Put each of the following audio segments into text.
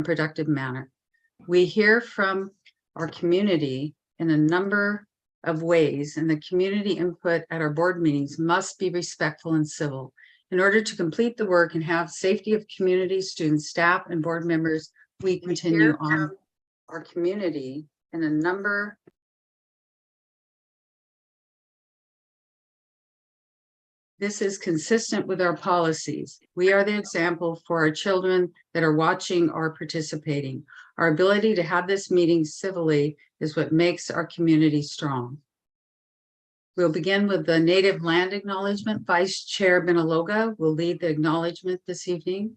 productive manner. We hear from our community in a number of ways, and the community input at our board meetings must be respectful and civil. In order to complete the work and have safety of community, students, staff, and board members, we continue on our community in a number This is consistent with our policies. We are the example for our children that are watching or participating. Our ability to have this meeting civilly is what makes our community strong. We'll begin with the native land acknowledgement. Vice Chair Benaloga will lead the acknowledgement this evening.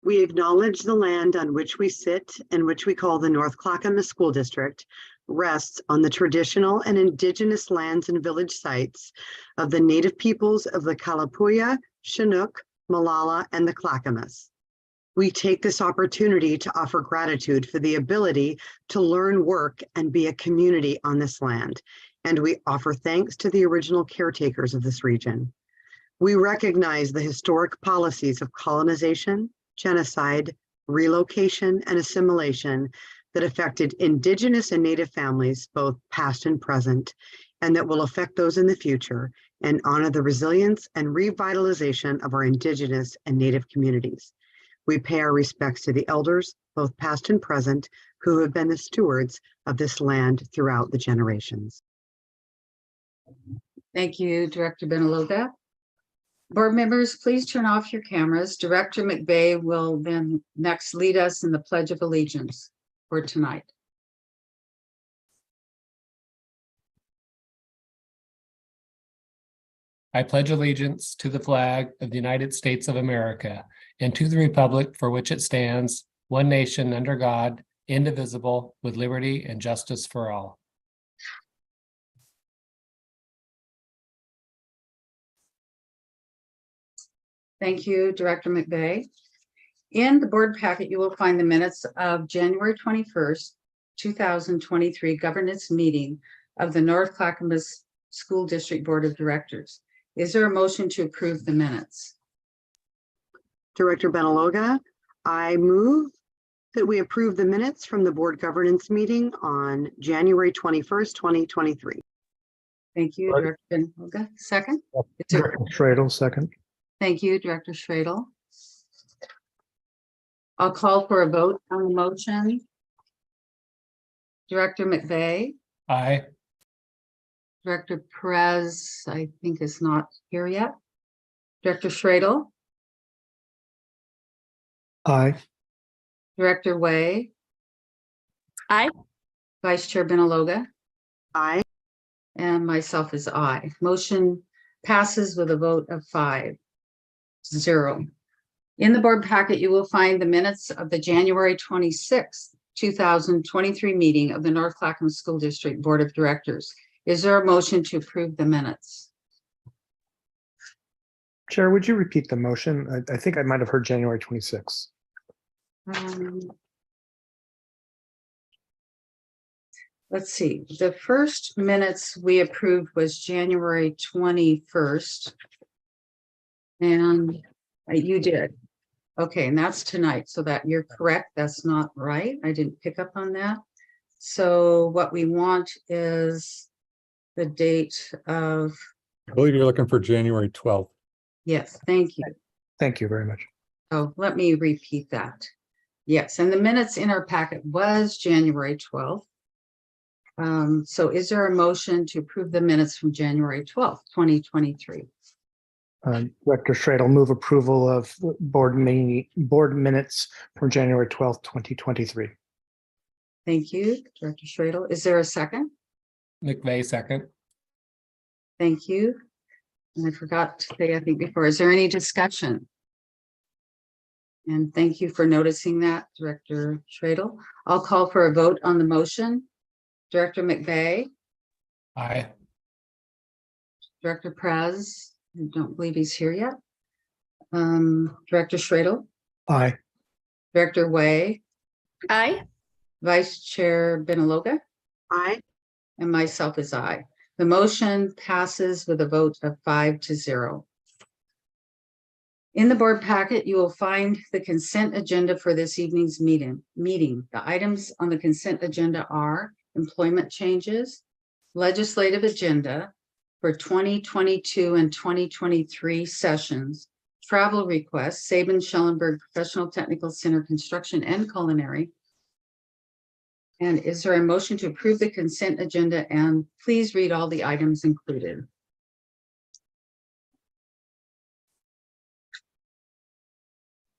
We acknowledge the land on which we sit and which we call the North Clackamas School District rests on the traditional and indigenous lands and village sites of the native peoples of the Kalapuya, Chinook, Malala, and the Clackamas. We take this opportunity to offer gratitude for the ability to learn, work, and be a community on this land. And we offer thanks to the original caretakers of this region. We recognize the historic policies of colonization, genocide, relocation, and assimilation that affected Indigenous and Native families, both past and present, and that will affect those in the future, and honor the resilience and revitalization of our Indigenous and Native communities. We pay our respects to the elders, both past and present, who have been the stewards of this land throughout the generations. Thank you, Director Benaloga. Board members, please turn off your cameras. Director McVeigh will then next lead us in the Pledge of Allegiance for tonight. I pledge allegiance to the flag of the United States of America and to the republic for which it stands, one nation under God, indivisible, with liberty and justice for all. Thank you, Director McVeigh. In the board packet, you will find the minutes of January 21st, 2023 governance meeting of the North Clackamas School District Board of Directors. Is there a motion to approve the minutes? Director Benaloga, I move that we approve the minutes from the board governance meeting on January 21st, 2023. Thank you, Director Benaloga. Second? Director Schradel, second. Thank you, Director Schradel. I'll call for a vote on the motion. Director McVeigh. Aye. Director Perez, I think, is not here yet. Director Schradel. Aye. Director Way. Aye. Vice Chair Benaloga. Aye. And myself is aye. Motion passes with a vote of 5-0. In the board packet, you will find the minutes of the January 26th, 2023 meeting of the North Clackamas School District Board of Directors. Is there a motion to approve the minutes? Chair, would you repeat the motion? I think I might have heard January 26th. Let's see. The first minutes we approved was January 21st. And you did. Okay, and that's tonight. So that you're correct. That's not right. I didn't pick up on that. So what we want is the date of. I believe you're looking for January 12th. Yes, thank you. Thank you very much. Oh, let me repeat that. Yes, and the minutes in our packet was January 12th. So is there a motion to approve the minutes from January 12th, 2023? Director Schradel, move approval of board minutes from January 12th, 2023. Thank you, Director Schradel. Is there a second? McVeigh, second. Thank you. And I forgot to say, I think before, is there any discussion? And thank you for noticing that, Director Schradel. I'll call for a vote on the motion. Director McVeigh. Aye. Director Perez, I don't believe he's here yet. Director Schradel. Aye. Director Way. Aye. Vice Chair Benaloga. Aye. And myself is aye. The motion passes with a vote of 5-0. In the board packet, you will find the consent agenda for this evening's meeting. The items on the consent agenda are employment changes, legislative agenda for 2022 and 2023 sessions, travel requests, Sabin-Schellenberg Professional Technical Center construction and culinary. And is there a motion to approve the consent agenda? And please read all the items included.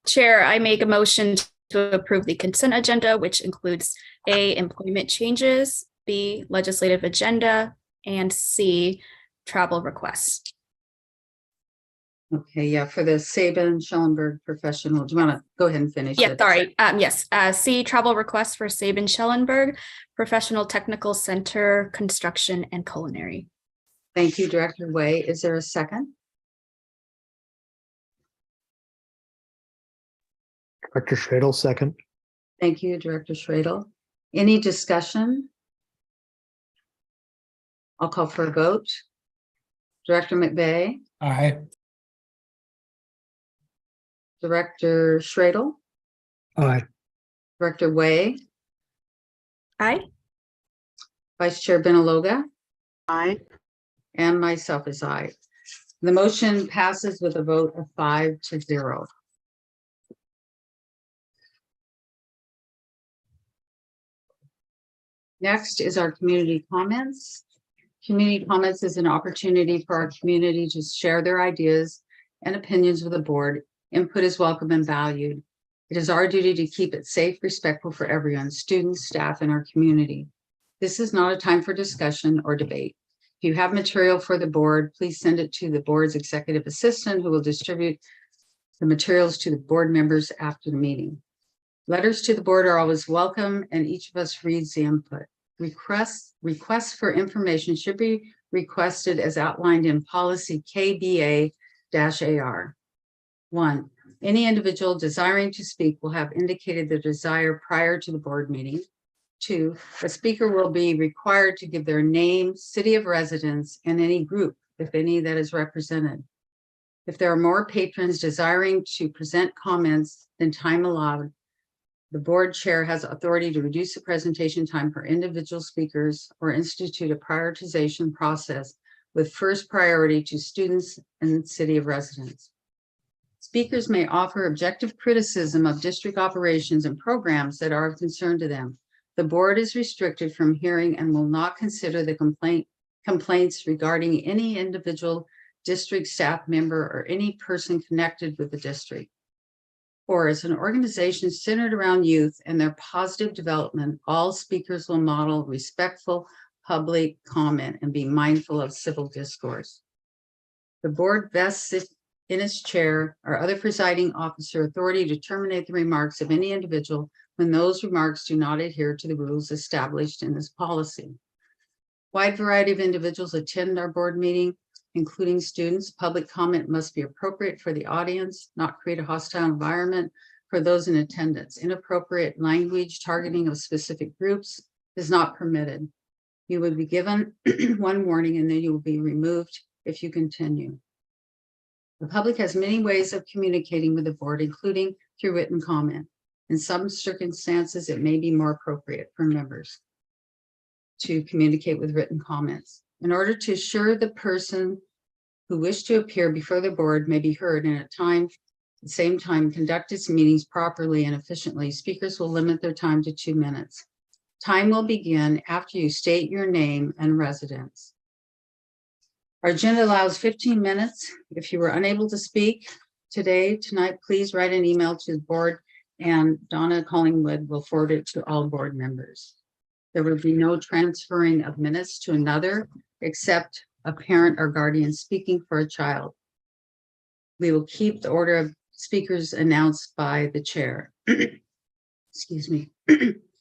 Chair, I make a motion to approve the consent agenda, which includes A, employment changes, B, legislative agenda, and C, travel requests. Okay, yeah, for the Sabin-Schellenberg Professional, do you want to go ahead and finish Yeah, it? sorry. Yes, C, travel requests for Sabin-Schellenberg Professional Technical Center construction and culinary. Thank you, Director Way. Is there a second? Director Schradel, second. Thank you, Director Schradel. Any discussion? I'll call for a vote. Director McVeigh, Aye. Director Schradel, Aye. Director Way, Aye. Vice Chair Benaloga, Aye. and myself is aye. The motion passes with a vote of 5-0. Next is our community comments. Community comments is an opportunity for our community to share their ideas and opinions with the board. Input is welcome and valued. It is our duty to keep it safe, respectful for everyone, students, staff, and our community. This is not a time for discussion or debate. If you have material for the board, please send it to the board's executive assistant, who will distribute the materials to the board members after the meeting. Letters to the board are always welcome, and each of us reads the input. Requests for information should be requested as outlined in policy KBA-AR. 1, any individual desiring to speak will have indicated their desire prior to the board meeting. 2, a speaker will be required to give their name, city of residence, and any group, if any, that is represented. If there are more patrons desiring to present comments than time allowed, the board chair has authority to reduce the presentation time for individual speakers or institute a prioritization process with first priority to students and city of residence. Speakers may offer objective criticism of district operations and programs that are of concern to them. The board is restricted from hearing and will not consider the complaints regarding any individual district staff member or any person connected with the district. Or as an organization centered around youth and their positive development, all speakers will model respectful public comment and be mindful of civil discourse. The board vests in its chair or other presiding officer authority to terminate the remarks of any individual when those remarks do not adhere to the rules established in this policy. Wide variety of individuals attend our board meeting, including students. Public comment must be appropriate for the audience, not create a hostile environment for those in attendance. Inappropriate language targeting of specific groups is not permitted. You will be given one warning and then you will be removed if you continue. The public has many ways of communicating with the board, including through written comment. In some circumstances, it may be more appropriate for members to communicate with written comments. In order to assure the person who wish to appear before the board may be heard and at the same time conduct its meetings properly and efficiently, speakers will limit their time to 2 minutes. Time will begin after you state your name and residence. Our agenda allows 15 minutes. If you were unable to speak tonight, please write an email to the board and Donna Collingwood will forward it to all board members. There will be no transferring of minutes to another except a parent or guardian speaking for a child. We will keep the order of speakers announced by the chair. Excuse me.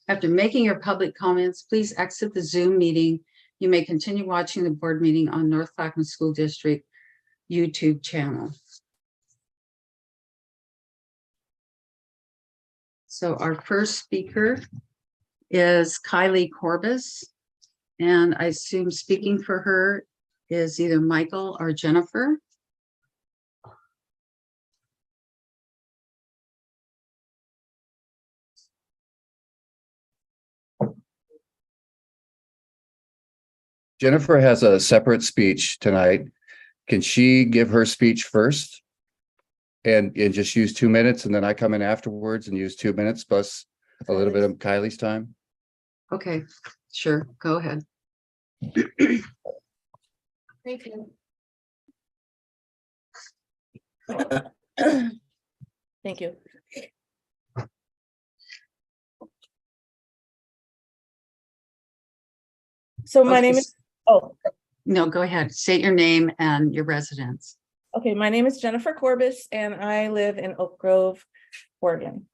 After making your public comments, please exit the Zoom meeting. You may continue watching the board meeting on North Clackamas School District YouTube channel. So our first speaker is Kylie Corbus, and I assume speaking for her is either Michael or Jennifer. Jennifer has a separate speech tonight. Can she give her speech first? And just use 2 minutes, and then I come in afterwards and use 2 minutes plus a little bit of Kylie's time? Okay, sure, go ahead. Thank you. Thank you. So my name is, oh, No, go ahead. State your name and your residence. okay. My name is Jennifer Corbis and I live in Oak Grove, Oregon.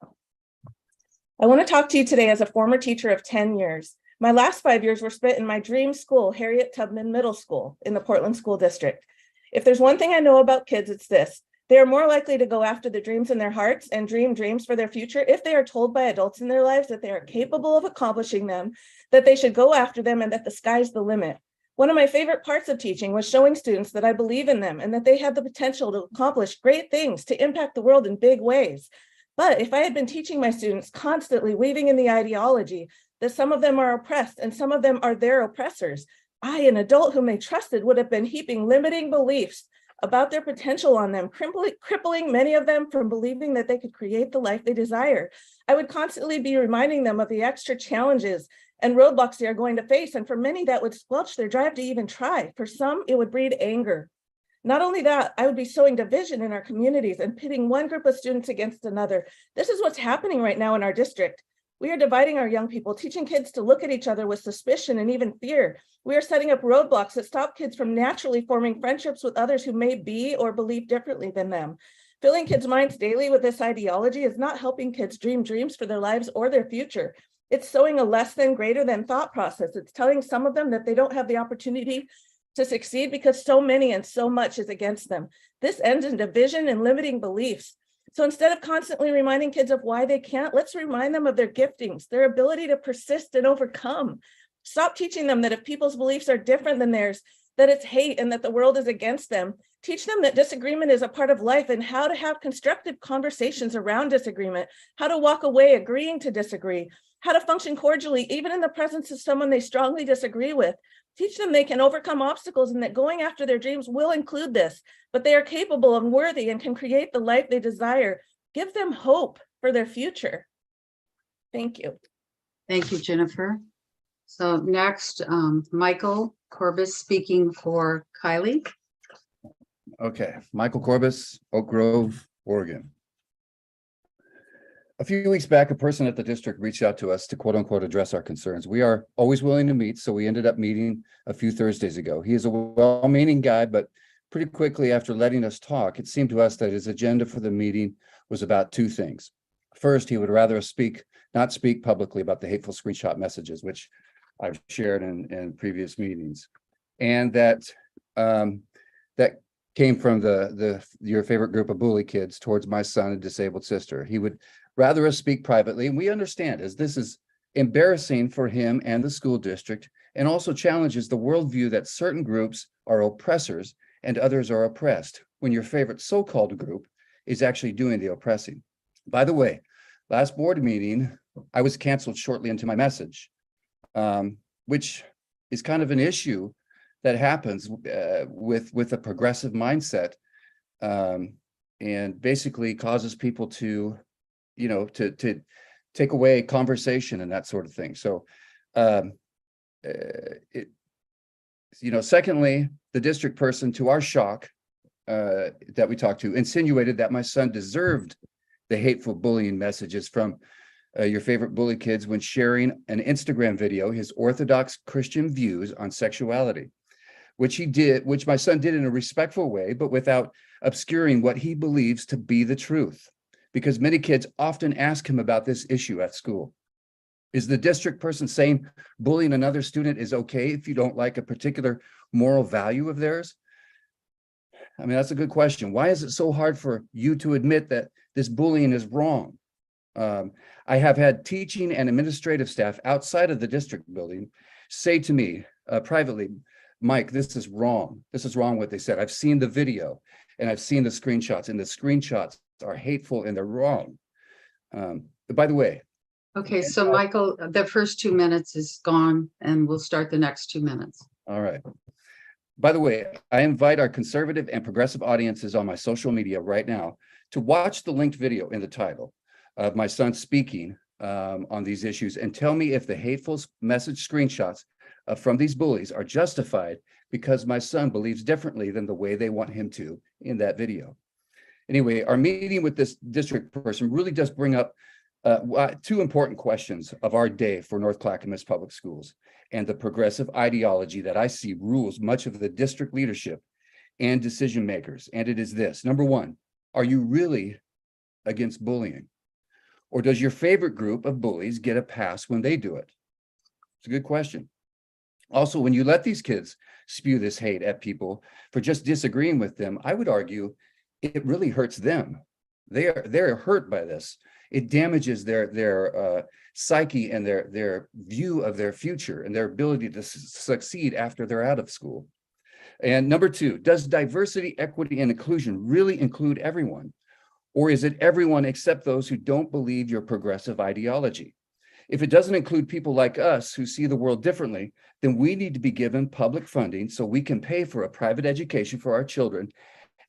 I want to talk to you today as a former teacher of 10 years. My last 5 years were spent in my dream school, Harriet Tubman Middle School in the Portland School District. If there's one thing I know about kids, it's this. They are more likely to go after the dreams in their hearts and dream dreams for their future if they are told by adults in their lives that they are capable of accomplishing them, that they should go after them, and that the sky's the limit. One of my favorite parts of teaching was showing students that I believe in them and that they have the potential to accomplish great things, to impact the world in big ways. But if I had been teaching my students constantly weaving in the ideology that some of them are oppressed and some of them are their oppressors, I, an adult whom they trusted, would have been heaping limiting beliefs about their potential on them, crippling many of them from believing that they could create the life they desire. I would constantly be reminding them of the extra challenges and roadblocks they are going to face. And for many, that would squelch their drive to even try. For some, it would breed anger. Not only that, I would be sowing division in our communities and pitting one group of students against another. This is what's happening right now in our district. We are dividing our young people, teaching kids to look at each other with suspicion and even fear. We are setting up roadblocks that stop kids from naturally forming friendships with others who may be or believe differently than them. Filling kids' minds daily with this ideology is not helping kids dream dreams for their lives or their future. It's sowing a less than greater than thought process. It's telling some of them that they don't have the opportunity to succeed because so many and so much is against them. This ends in division and limiting beliefs. So instead of constantly reminding kids of why they can't, let's remind them of their giftings, their ability to persist and overcome. Stop teaching them that if people's beliefs are different than theirs, that it's hate and that the world is against them. Teach them that disagreement is a part of life and how to have constructive conversations around disagreement, how to walk away agreeing to disagree, how to function cordially, even in the presence of someone they strongly disagree with. Teach them they can overcome obstacles and that going after their dreams will include this, but they are capable and worthy and can create the life they desire. Give them hope for their future. Thank you. Thank you, Jennifer. So next, Michael Corbis speaking for Kylie. Okay, Michael Corbis, Oak Grove, Oregon. A few weeks back, a person at the district reached out to us to quote unquote address our concerns. We are always willing to meet, so we ended up meeting a few Thursdays ago. He is a well-meaning guy, but pretty quickly after letting us talk, it seemed to us that his agenda for the meeting was about two things. First, he would rather us not speak publicly about the hateful screenshot messages, which I've shared in previous meetings. And that came from your favorite group of bully kids towards my son and disabled sister. He would rather us speak privately, and we understand as this is embarrassing for him and the school district, and also challenges the worldview that certain groups are oppressors and others are oppressed, when your favorite so-called group is actually doing the oppressing. By the way, last board meeting, I was canceled shortly into my message, which is kind of an issue that happens with a progressive mindset, and basically causes people to take away conversation and that sort of thing. So, secondly, the district person, to our shock, that we talked to, insinuated that my son deserved the hateful bullying messages from your favorite bully kids when sharing an Instagram video, his Orthodox Christian views on sexuality, which my son did in a respectful way, but without obscuring what he believes to be the truth. Because many kids often ask him about this issue at school. Is the district person saying bullying another student is okay if you don't like a particular moral value of theirs? I mean, that's a good question. Why is it so hard for you to admit that this bullying is wrong? I have had teaching and administrative staff outside of the district building say to me privately, Mike, this is wrong. This is wrong what they said. I've seen the video and I've seen the screenshots, and the screenshots are hateful and they're wrong. By the way. Okay, so Michael, the first 2 minutes is gone and we'll start the next 2 minutes. All right. By the way, I invite our conservative and progressive audiences on my social media right now to watch the linked video in the title of my son speaking on these issues and tell me if the hateful message screenshots from these bullies are justified because my son believes differently than the way they want him to in that video. Anyway, our meeting with this district person really does bring up two important questions of our day for North Clackamas Public Schools and the progressive ideology that I see rules much of the district leadership and decision makers. And it is this: number one, are you really against bullying? Or does your favorite group of bullies get a pass when they do it? It's a good question. Also, when you let these kids spew this hate at people for just disagreeing with them, I would argue it really hurts them. They're hurt by this. It damages their psyche and their view of their future and their ability to succeed after they're out of school. And number two, does diversity, equity, and inclusion really include everyone? Or is it everyone except those who don't believe your progressive ideology? If it doesn't include people like us who see the world differently, then we need to be given public funding so we can pay for a private education for our children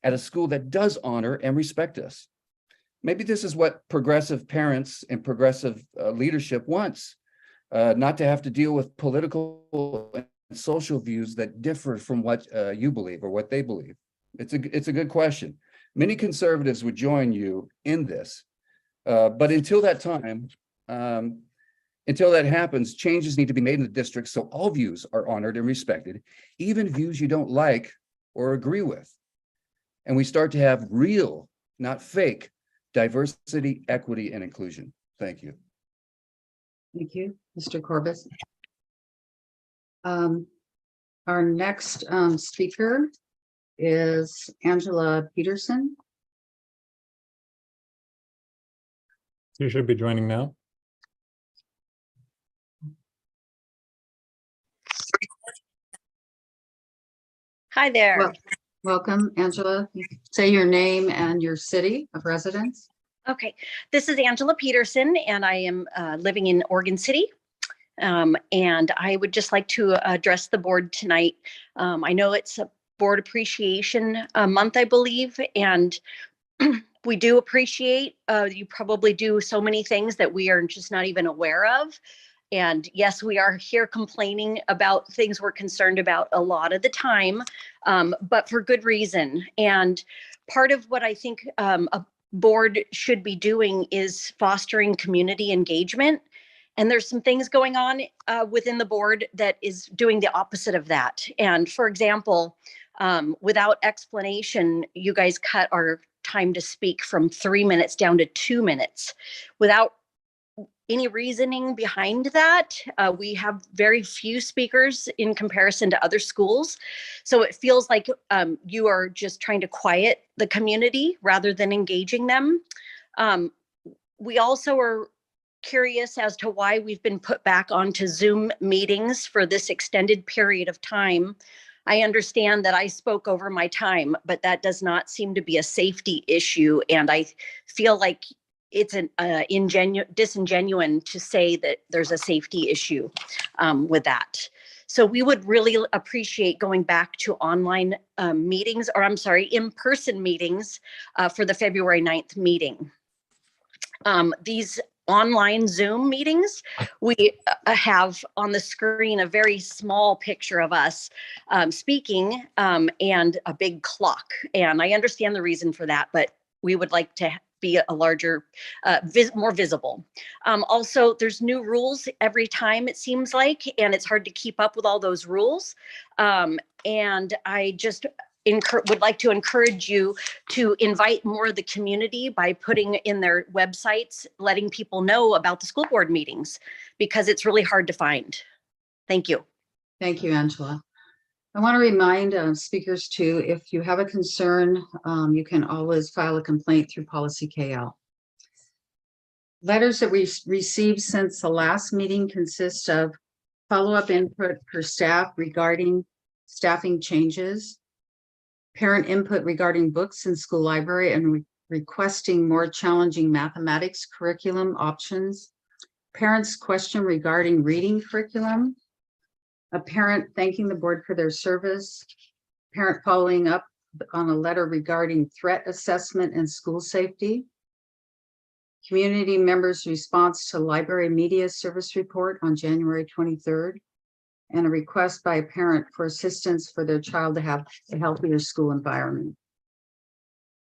at a school that does honor and respect us. Maybe this is what progressive parents and progressive leadership wants, not to have to deal with political and social views that differ from what you believe or what they believe. It's a good question. Many conservatives would join you in this, but until that time, until that happens, changes need to be made in the district so all views are honored and respected, even views you don't like or agree with. And we start to have real, not fake, diversity, equity, and inclusion. Thank you. Thank you, Mr. Corbis. Our next speaker is Angela Peterson. You should be joining now. Hi there. Well, welcome, Angela. You can say your name and your city of residence. Okay, this is Angela Peterson, and I am living in Oregon City. And I would just like to address the board tonight. I know it's a board appreciation month, I believe, and we do appreciate, you probably do so many things that we are just not even aware of. And yes, we are here complaining about things we're concerned about a lot of the time, but for good reason. And part of what I think a board should be doing is fostering community engagement. And there's some things going on within the board that is doing the opposite of that. And for example, without explanation, you guys cut our time to speak from 3 minutes down to 2 minutes without any reasoning behind that. We have very few speakers in comparison to other schools. So it feels like you are just trying to quiet the community rather than engaging them. We also are curious as to why we've been put back onto Zoom meetings for this extended period of time. I understand that I spoke over my time, but that does not seem to be a safety issue. And I feel like it's an disingenuous to say that there's a safety issue with that. So we would really appreciate going back to online meetings, or I'm sorry, in-person meetings for the February 9th meeting. These online Zoom meetings, we have on the screen a very small picture of us speaking and a big clock. And I understand the reason for that, but we would like to be a larger, more visible. Also, there's new rules every time, it seems like, and it's hard to keep up with all those rules. And I just would like to encourage you to invite more of the community by putting in their websites, letting people know about the school board meetings, because it's really hard to find. Thank you. Thank you, Angela. I want to remind speakers too, if you have a concern, you can always file a complaint through Policy KL. Letters that we've received since the last meeting consist of follow-up input for staff regarding staffing changes, parent input regarding books in school library and requesting more challenging mathematics curriculum options, parents' question regarding reading curriculum, a parent thanking the board for their service, parent following up on a letter regarding threat assessment and school safety, community members' response to library media service report on January 23rd, and a request by a parent for assistance for their child to have a healthier school environment.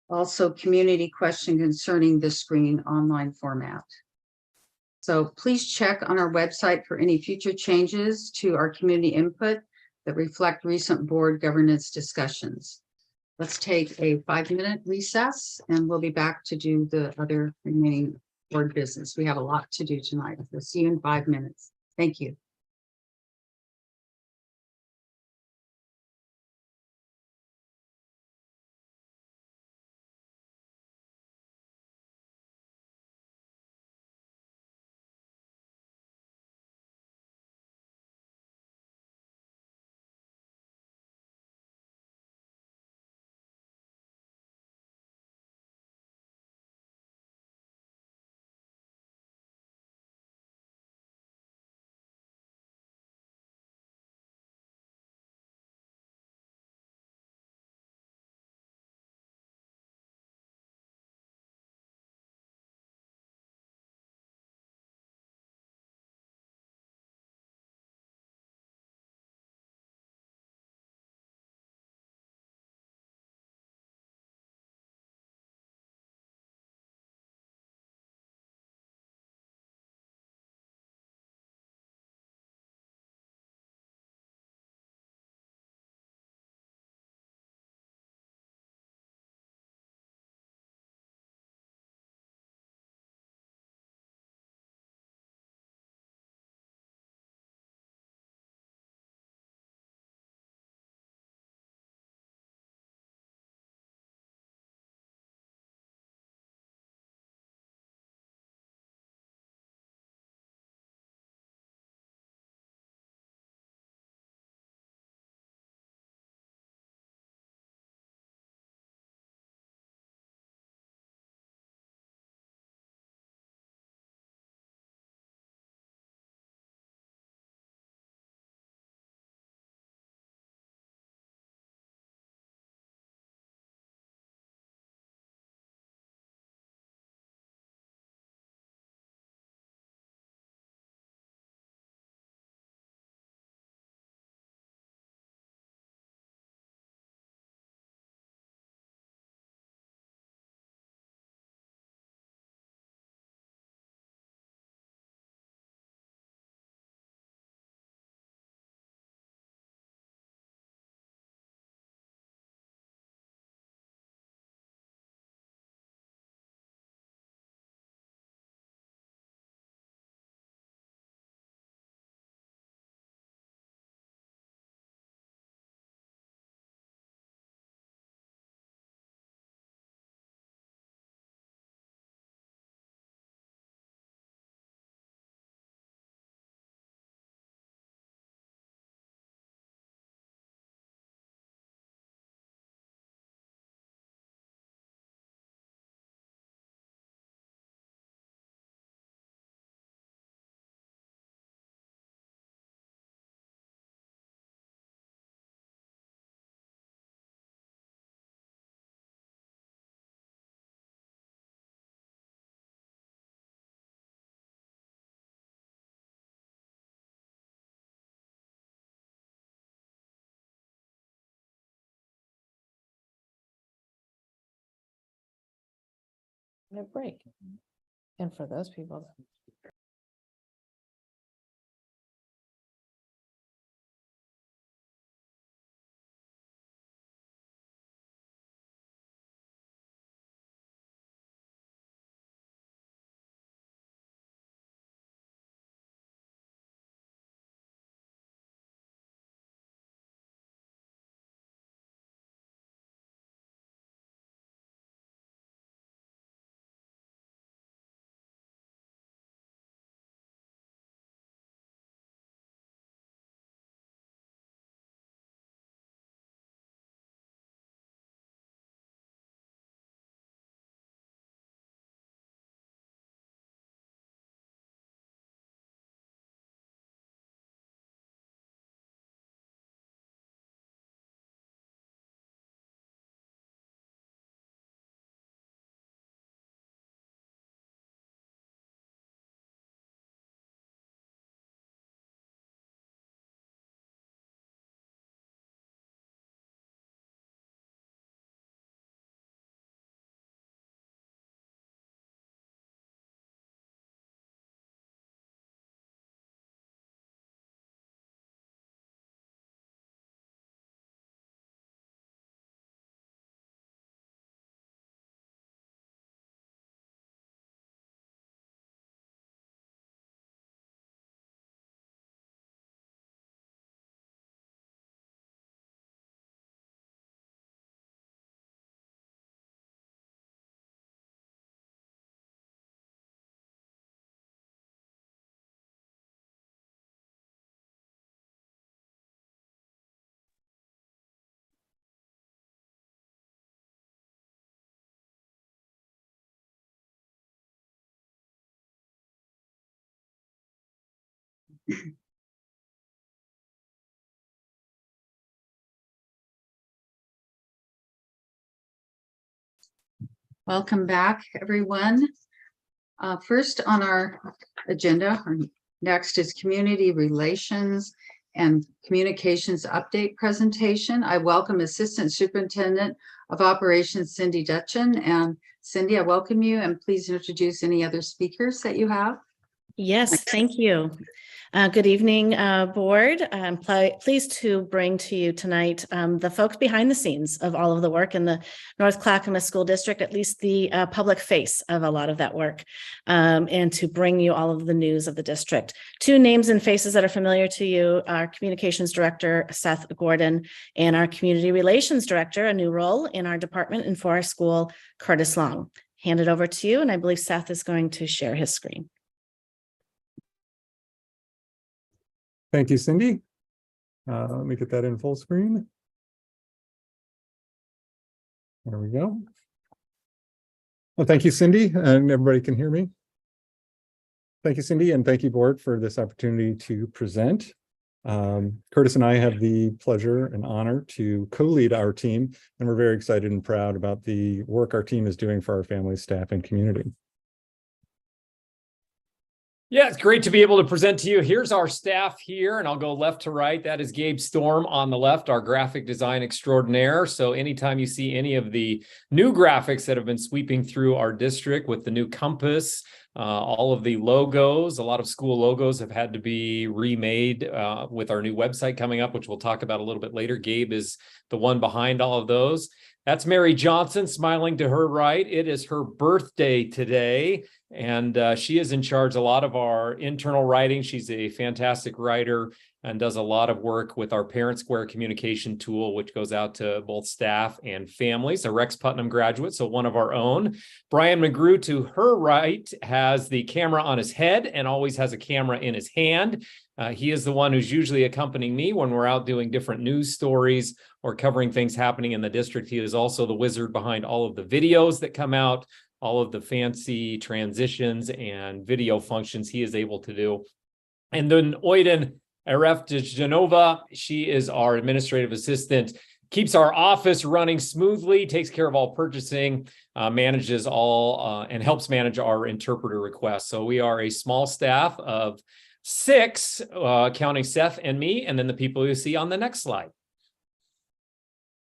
Also, community question concerning the screen online format. So please check on our website for any future changes to our community input that reflect recent board governance discussions. Let's take a 5-minute recess and we'll be back to do the other remaining board business. We have a lot to do tonight. We'll see you in 5 minutes. Thank you. A break. And for those people. Welcome back, everyone. First on our agenda, next is Community Relations and Communications Update Presentation. I welcome Assistant Superintendent of Operations, Cindy Dutchin. And Cindy, I welcome you, and please introduce any other speakers that you have. Yes, thank you. Good evening, board. I'm pleased to bring to you tonight the folks behind the scenes of all of the work in the North Clackamas School District, at least the public face of a lot of that work, and to bring you all of the news of the district. Two names and faces that are familiar to you, our Communications Director, Seth Gordon, and our Community Relations Director, a new role in our department and for our school, Curtis Long. Hand it over to you, and I believe Seth is going to share his screen. Thank you, Cindy. Let me get that in full screen. There we go. Well, thank you, Cindy, and everybody can hear me. Thank you, Cindy, and thank you, board, for this opportunity to present. Curtis and I have the pleasure and honor to co-lead our team, and we're very excited and proud about the work our team is doing for our families, staff, and community. Yeah, it's great to be able to present to you. Here's our staff here, and I'll go left to right. That is Gabe Storm on the left, our graphic design extraordinaire. So anytime you see any of the new graphics that have been sweeping through our district with the new compass, all of the logos, a lot of school logos have had to be remade with our new website coming up, which we'll talk about a little bit later. Gabe is the one behind all of those. That's Mary Johnson smiling to her right. It is her birthday today, and she is in charge of a lot of our internal writing. She's a fantastic writer and does a lot of work with our Parent Square communication tool, which goes out to both staff and families. A Rex Putnam graduate, so one of our own. Brian McGrew to her right has the camera on his head and always has a camera in his hand. He is the one who's usually accompanying me when we're out doing different news stories or covering things happening in the district. He is also the wizard behind all of the videos that come out, all of the fancy transitions and video functions he is able to do. And then Oiden Aref-Genova, she is our administrative assistant, keeps our office running smoothly, takes care of all purchasing, manages all, and helps manage our interpreter requests. So we are a small staff of 6, counting Seth and me, and then the people you see on the next slide.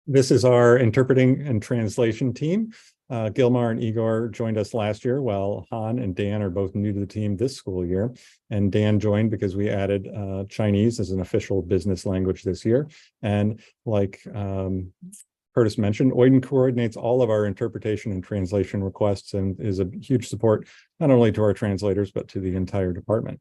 This is our interpreting and translation team. Gilmar and Igor joined us last year, while Han and Dan are both new to the team this school year. And Dan joined because we added Chinese as an official business language this year. And like Curtis mentioned, Oiden coordinates all of our interpretation and translation requests and is a huge support, not only to our translators, but to the entire department.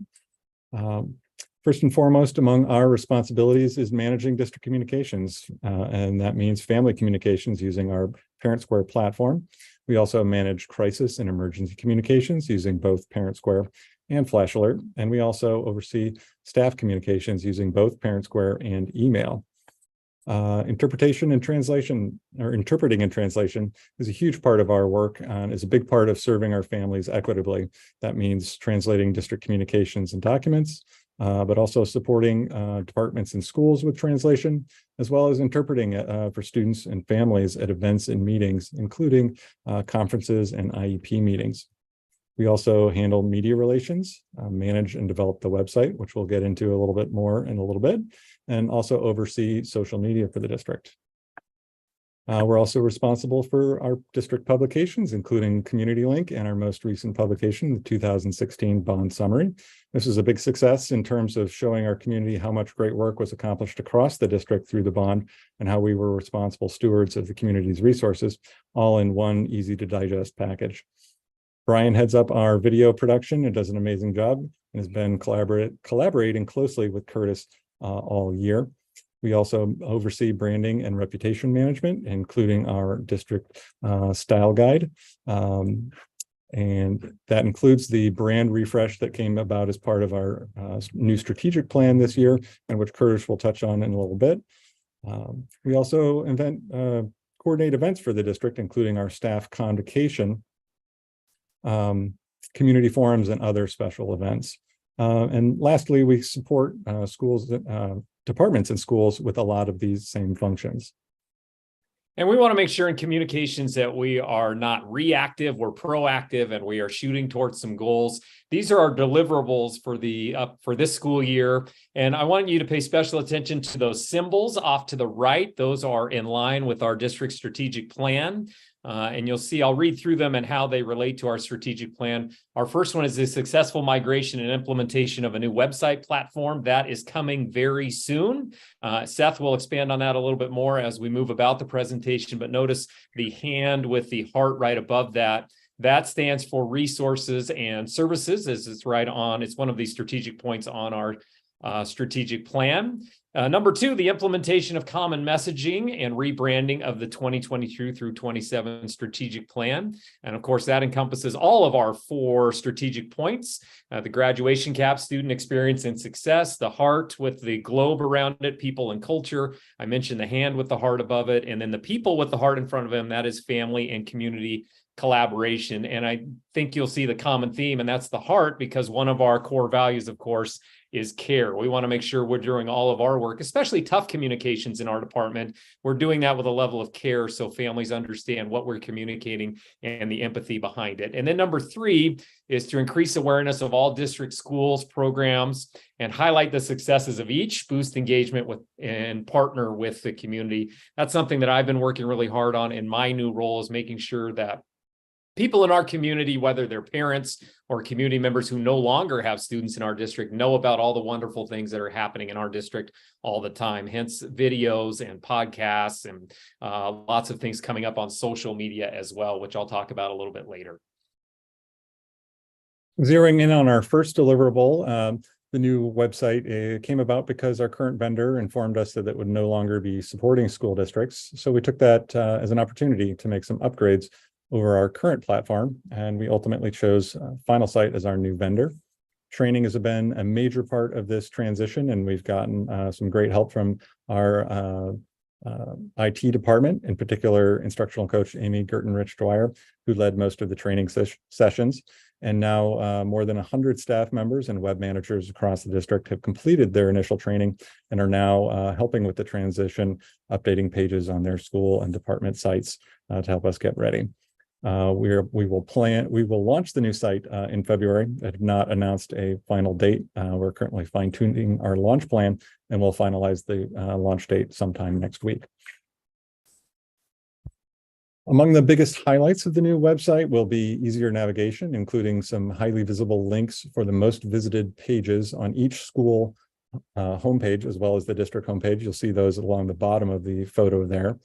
First and foremost among our responsibilities is managing district communications, and that means family communications using our Parent Square platform. We also manage crisis and emergency communications using both Parent Square and Flash Alert, and we also oversee staff communications using both Parent Square and email. Interpretation and translation, or interpreting and translation, is a huge part of our work and is a big part of serving our families equitably. That means translating district communications and documents, but also supporting departments and schools with translation, as well as interpreting for students and families at events and meetings, including conferences and IEP meetings. We also handle media relations, manage and develop the website, which we'll get into a little bit more in a little bit, and also oversee social media for the district. We're also responsible for our district publications, including Community Link and our most recent publication, the 2016 Bond Summary. This is a big success in terms of showing our community how much great work was accomplished across the district through the bond and how we were responsible stewards of the community's resources, all in one easy to digest package. Brian heads up our video production and does an amazing job and has been collaborating closely with Curtis all year. We also oversee branding and reputation management, including our district style guide. And that includes the brand refresh that came about as part of our new strategic plan this year, and which Curtis will touch on in a little bit. We also coordinate events for the district, including our staff convocation, community forums, and other special events. And lastly, we support schools, departments in schools with a lot of these same functions. And we want to make sure in communications that we are not reactive, we're proactive, and we are shooting towards some goals. These are our deliverables for this school year. And I want you to pay special attention to those symbols off to the right. Those are in line with our district strategic plan. And you'll see, I'll read through them and how they relate to our strategic plan. Our first one is the successful migration and implementation of a new website platform. That is coming very soon. Seth will expand on that a little bit more as we move about the presentation, but notice the hand with the heart right above that. That stands for resources and services, as it's right on. It's one of these strategic points on our strategic plan. Number two, the implementation of common messaging and rebranding of the 2022 through 27 strategic plan. And of course, that encompasses all of our 4 strategic points, the graduation cap, student experience and success, the heart with the globe around it, people and culture. I mentioned the hand with the heart above it, and then the people with the heart in front of them, that is family and community collaboration. And I think you'll see the common theme, and that's the heart, because one of our core values, of course, is care. We want to make sure we're doing all of our work, especially tough communications in our department. We're doing that with a level of care so families understand what we're communicating and the empathy behind it. And then number 3 is to increase awareness of all district schools, programs, and highlight the successes of each, boost engagement with and partner with the community. That's something that I've been working really hard on in my new role, is making sure that people in our community, whether they're parents or community members who no longer have students in our district, know about all the wonderful things that are happening in our district all the time. Hence videos and podcasts and lots of things coming up on social media as well, which I'll talk about a little bit later. Zeroing in on our first deliverable, the new website came about because our current vendor informed us that it would no longer be supporting school districts. So we took that as an opportunity to make some upgrades over our current platform, and we ultimately chose Finalsite as our new vendor. Training has been a major part of this transition, and we've gotten some great help from our IT department, in particular instructional coach Amy Gertenrich-Dwyer, who led most of the training sessions. And now more than 100 staff members and web managers across the district have completed their initial training and are now helping with the transition, updating pages on their school and department sites to help us get ready. We will launch the new site in February. I have not announced a final date. We're currently fine-tuning our launch plan, and we'll finalize the launch date sometime next week. Among the biggest highlights of the new website will be easier navigation, including some highly visible links for the most visited pages on each school homepage, as well as the district homepage. You'll see those along the bottom of the photo there.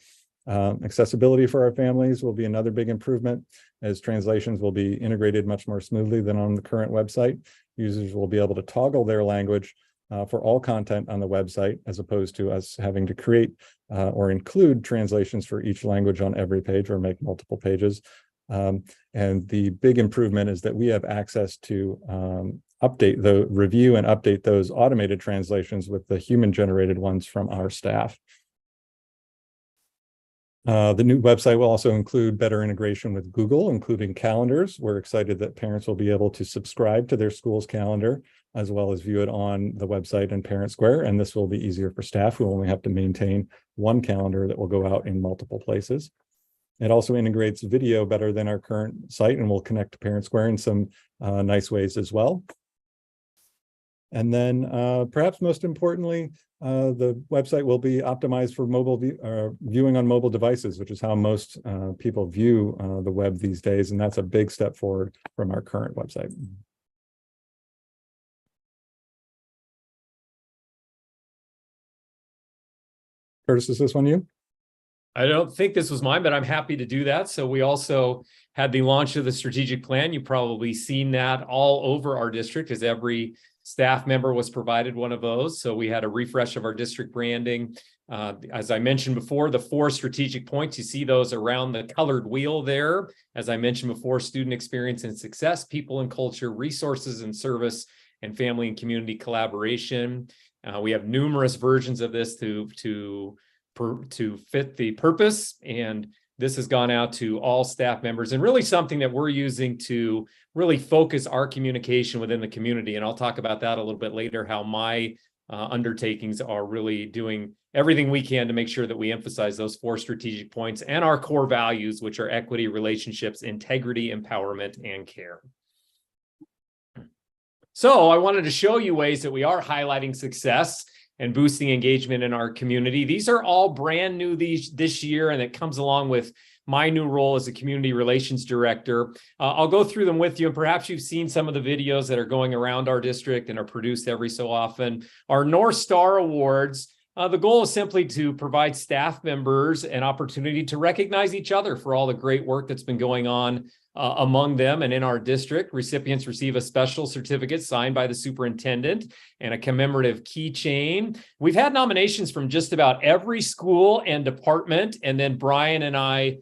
Accessibility for our families will be another big improvement, as translations will be integrated much more smoothly than on the current website. Users will be able to toggle their language for all content on the website, as opposed to us having to create or include translations for each language on every page or make multiple pages. And the big improvement is that we have access to review and update those automated translations with the human-generated ones from our staff. The new website will also include better integration with Google, including calendars. We're excited that parents will be able to subscribe to their school's calendar, as well as view it on the website and Parent Square. And this will be easier for staff who only have to maintain one calendar that will go out in multiple places. It also integrates video better than our current site and will connect to Parent Square in some nice ways as well. And then perhaps most importantly, the website will be optimized for mobile viewing on mobile devices, which is how most people view the web these days. And that's a big step forward from our current website. Curtis, is this one you? I don't think this was mine, but I'm happy to do that. So we also had the launch of the strategic plan. You've probably seen that all over our district, as every staff member was provided one of those. So we had a refresh of our district branding. As I mentioned before, the 4 strategic points, you see those around the colored wheel there. As I mentioned before, student experience and success, people and culture, resources and service, and family and community collaboration. We have numerous versions of this to fit the purpose, and this has gone out to all staff members and really something that we're using to really focus our communication within the community. And I'll talk about that a little bit later, how my undertakings are really doing everything we can to make sure that we emphasize those 4 strategic points and our core values, which are equity, relationships, integrity, empowerment, and care. So I wanted to show you ways that we are highlighting success and boosting engagement in our community. These are all brand new this year, and it comes along with my new role as a community relations director. I'll go through them with you, and perhaps you've seen some of the videos that are going around our district and are produced every so often. Our North Star Awards, the goal is simply to provide staff members an opportunity to recognize each other for all the great work that's been going on among them and in our district. Recipients receive a special certificate signed by the superintendent and a commemorative keychain. We've had nominations from just about every school and department, and then Brian and I,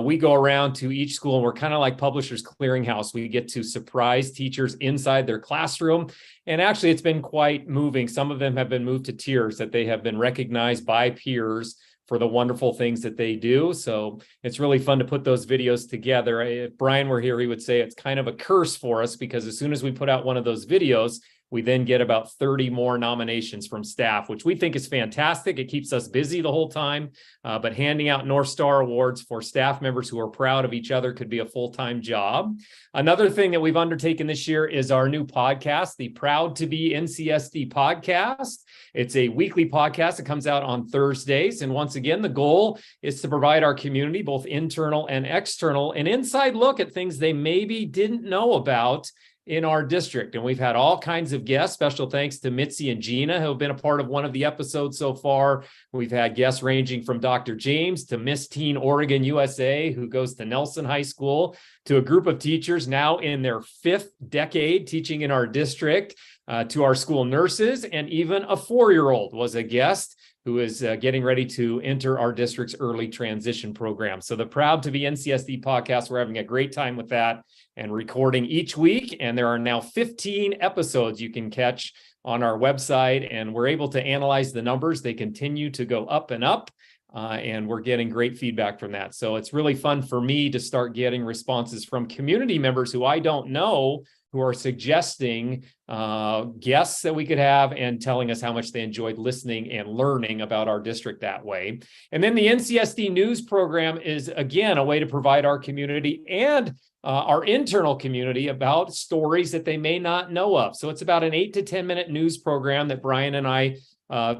we go around to each school, and we're kind of like Publishers Clearinghouse. We get to surprise teachers inside their classroom. And actually, it's been quite moving. Some of them have been moved to tears that they have been recognized by peers for the wonderful things that they do. So it's really fun to put those videos together. If Brian were here, he would say it's kind of a curse for us, because as soon as we put out one of those videos, we then get about 30 more nominations from staff, which we think is fantastic. It keeps us busy the whole time, but handing out North Star Awards for staff members who are proud of each other could be a full-time job. Another thing that we've undertaken this year is our new podcast, the Proud to Be NCSD podcast. It's a weekly podcast that comes out on Thursdays. And once again, the goal is to provide our community, both internal and external, an inside look at things they maybe didn't know about in our district. And we've had all kinds of guests. Special thanks to Mitzi and Gina, who have been a part of one of the episodes so far. We've had guests ranging from Dr. James to Miss Teen Oregon USA, who goes to Nelson High School, to a group of teachers now in their 5th decade teaching in our district, to our school nurses, and even a 4-year-old was a guest who is getting ready to enter our district's early transition program. So the Proud to Be NCSD podcast, we're having a great time with that and recording each week. And there are now 15 episodes you can catch on our website, and we're able to analyze the numbers. They continue to go up and up, and we're getting great feedback from that. So it's really fun for me to start getting responses from community members who I don't know, who are suggesting guests that we could have and telling us how much they enjoyed listening and learning about our district that way. And then the NCSD News program is, again, a way to provide our community and our internal community about stories that they may not know of. So it's about an 8 to 10 minute news program that Brian and I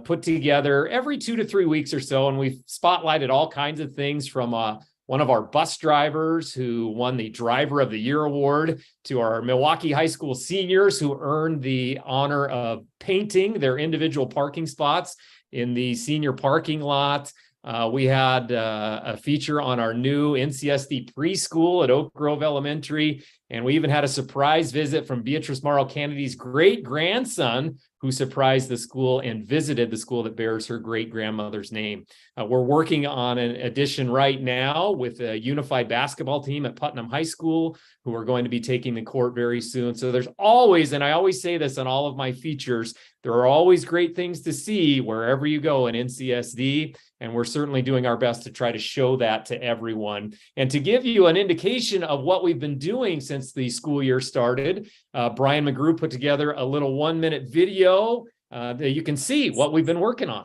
put together every 2 to 3 weeks or so. And we've spotlighted all kinds of things, from one of our bus drivers who won the Driver of the Year award, to our Milwaukee High School seniors who earned the honor of painting their individual parking spots in the senior parking lot. We had a feature on our new NCSD preschool at Oak Grove Elementary. And we even had a surprise visit from Beatrice Morrow Kennedy's great-grandson, who surprised the school and visited the school that bears her great-grandmother's name. We're working on an addition right now with a unified basketball team at Putnam High School, who are going to be taking the court very soon. So there's always, and I always say this on all of my features, there are always great things to see wherever you go in NCSD. And we're certainly doing our best to try to show that to everyone. And to give you an indication of what we've been doing since the school year started, Brian McGrew put together a little 1-minute video that you can see what we've been working on.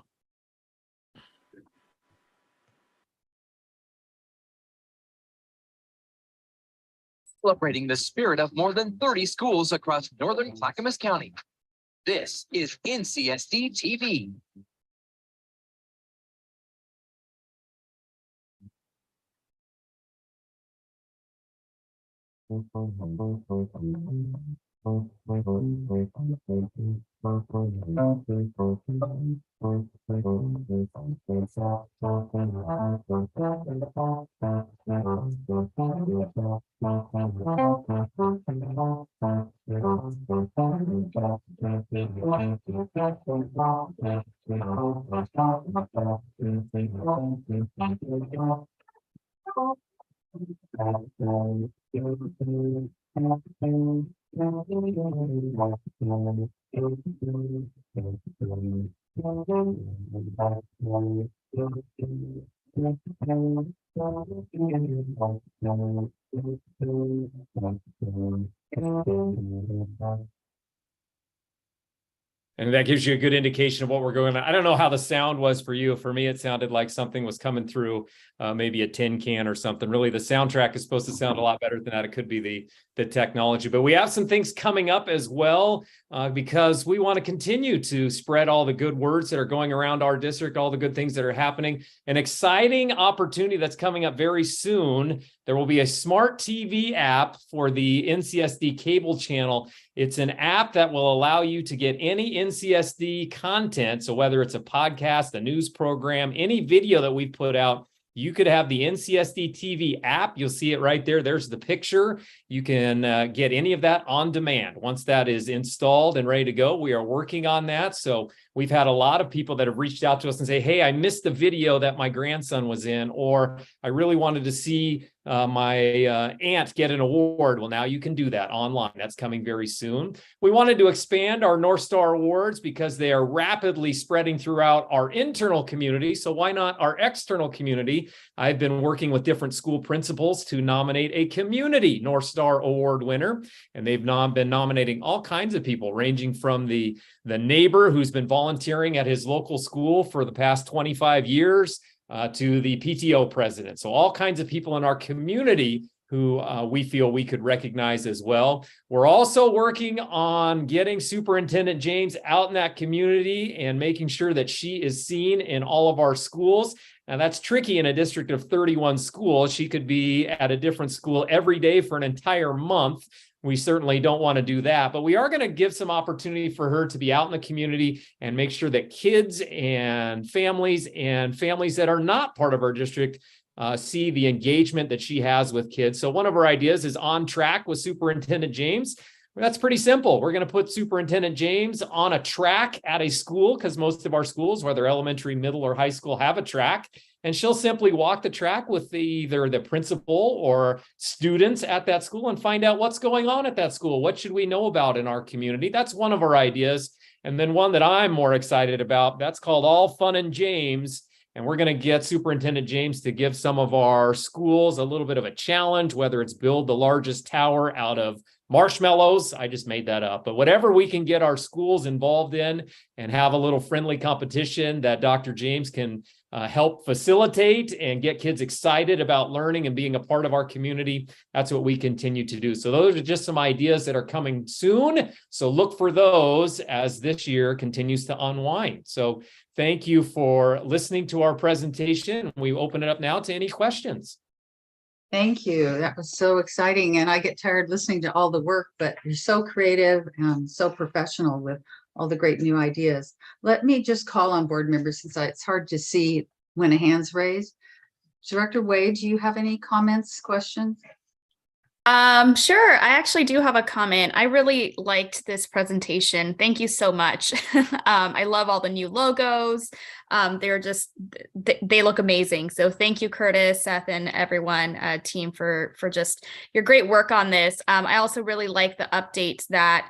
Celebrating the spirit of more than 30 schools across northern Clackamas County. This is NCSD TV. And that gives you a good indication of what we're going on. I don't know how the sound was for you. For me, it sounded like something was coming through maybe a tin can or something. Really, the soundtrack is supposed to sound a lot better than that. It could be the technology. But we have some things coming up as well because we want to continue to spread all the good words that are going around our district, all the good things that are happening. An exciting opportunity that's coming up very soon. There will be a smart TV app for the NCSD cable channel. It's an app that will allow you to get any NCSD content. So whether it's a podcast, a news program, any video that we've put out, you could have the NCSD TV app. You'll see it right there. There's the picture. You can get any of that on demand. Once that is installed and ready to go, we are working on that. So we've had a lot of people that have reached out to us and say, hey, I missed the video that my grandson was in, or I really wanted to see my aunt get an award. Well, now you can do that online. That's coming very soon. We wanted to expand our North Star Awards because they are rapidly spreading throughout our internal community. So why not our external community? I've been working with different school principals to nominate a community North Star Award winner. And they've been nominating all kinds of people, ranging from the neighbor who's been volunteering at his local school for the past 25 years to the PTO president. So all kinds of people in our community who we feel we could recognize as well. We're also working on getting Superintendent James out in that community and making sure that she is seen in all of our schools. Now that's tricky in a district of 31 schools. She could be at a different school every day for an entire month. We certainly don't want to do that, but we are going to give some opportunity for her to be out in the community and make sure that kids and families that are not part of our district see the engagement that she has with kids. So one of our ideas is On Track with Superintendent James. That's pretty simple. We're going to put Superintendent James on a track at a school because most of our schools, whether elementary, middle, or high school, have a track. And she'll simply walk the track with either the principal or students at that school and find out what's going on at that school. What should we know about in our community? That's one of our ideas. And then one that I'm more excited about, that's called All Fun and James. And we're going to get Superintendent James to give some of our schools a little bit of a challenge, whether it's build the largest tower out of marshmallows. I just made that up, but whatever we can get our schools involved in and have a little friendly competition that Dr. James can help facilitate and get kids excited about learning and being a part of our community. That's what we continue to do. So those are just some ideas that are coming soon. So look for those as this year continues to unwind. So thank you for listening to our presentation. We open it up now to any questions. Thank you. That was so exciting. And I get tired listening to all the work, but you're so creative and so professional with all the great new ideas. Let me just call on board members since it's hard to see when a hand's raised. Director Wade, do you have any comments, questions? Sure. I actually do have a comment. I really liked this presentation. Thank you so much. I love all the new logos. They look amazing. So thank you, Curtis, Seth, and everyone, team for just your great work on this. I also really like the updates that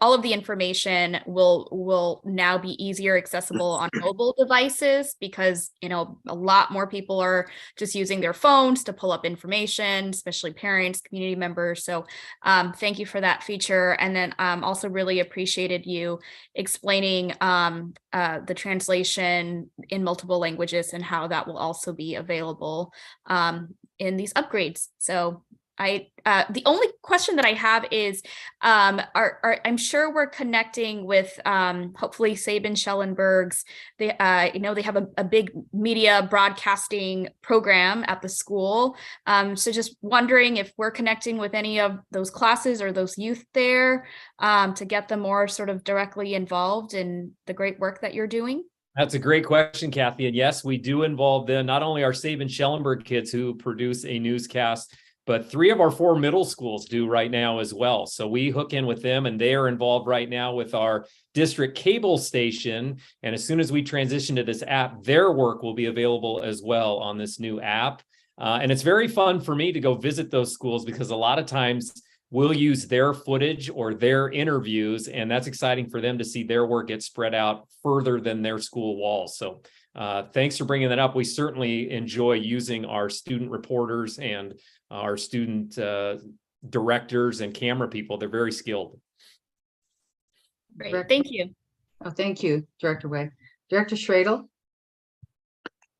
all of the information will now be easier accessible on mobile devices because, you know, a lot more people are just using their phones to pull up information, especially parents, community members. So thank you for that feature. And then also really appreciated you explaining the translation in multiple languages and how that will also be available in these upgrades. So the only question that I have is, I'm sure we're connecting with hopefully Sabin Schellenberg's. They have a big media broadcasting program at the school. So just wondering if we're connecting with any of those classes or those youth there to get them more sort of directly involved in the great work that you're doing. That's a great question, Kathy. And yes, we do involve them, not only our Sabin Schellenberg kids who produce a newscast, but 3 of our 4 middle schools do right now as well. So we hook in with them and they are involved right now with our district cable station. And as soon as we transition to this app, their work will be available as well on this new app. And it's very fun for me to go visit those schools because a lot of times we'll use their footage or their interviews, and that's exciting for them to see their work get spread out further than their school walls. So thanks for bringing that up. We certainly enjoy using our student reporters and our student directors and camera people. They're very skilled. Great, thank you. Oh, thank you, Director Way. Director Schradel?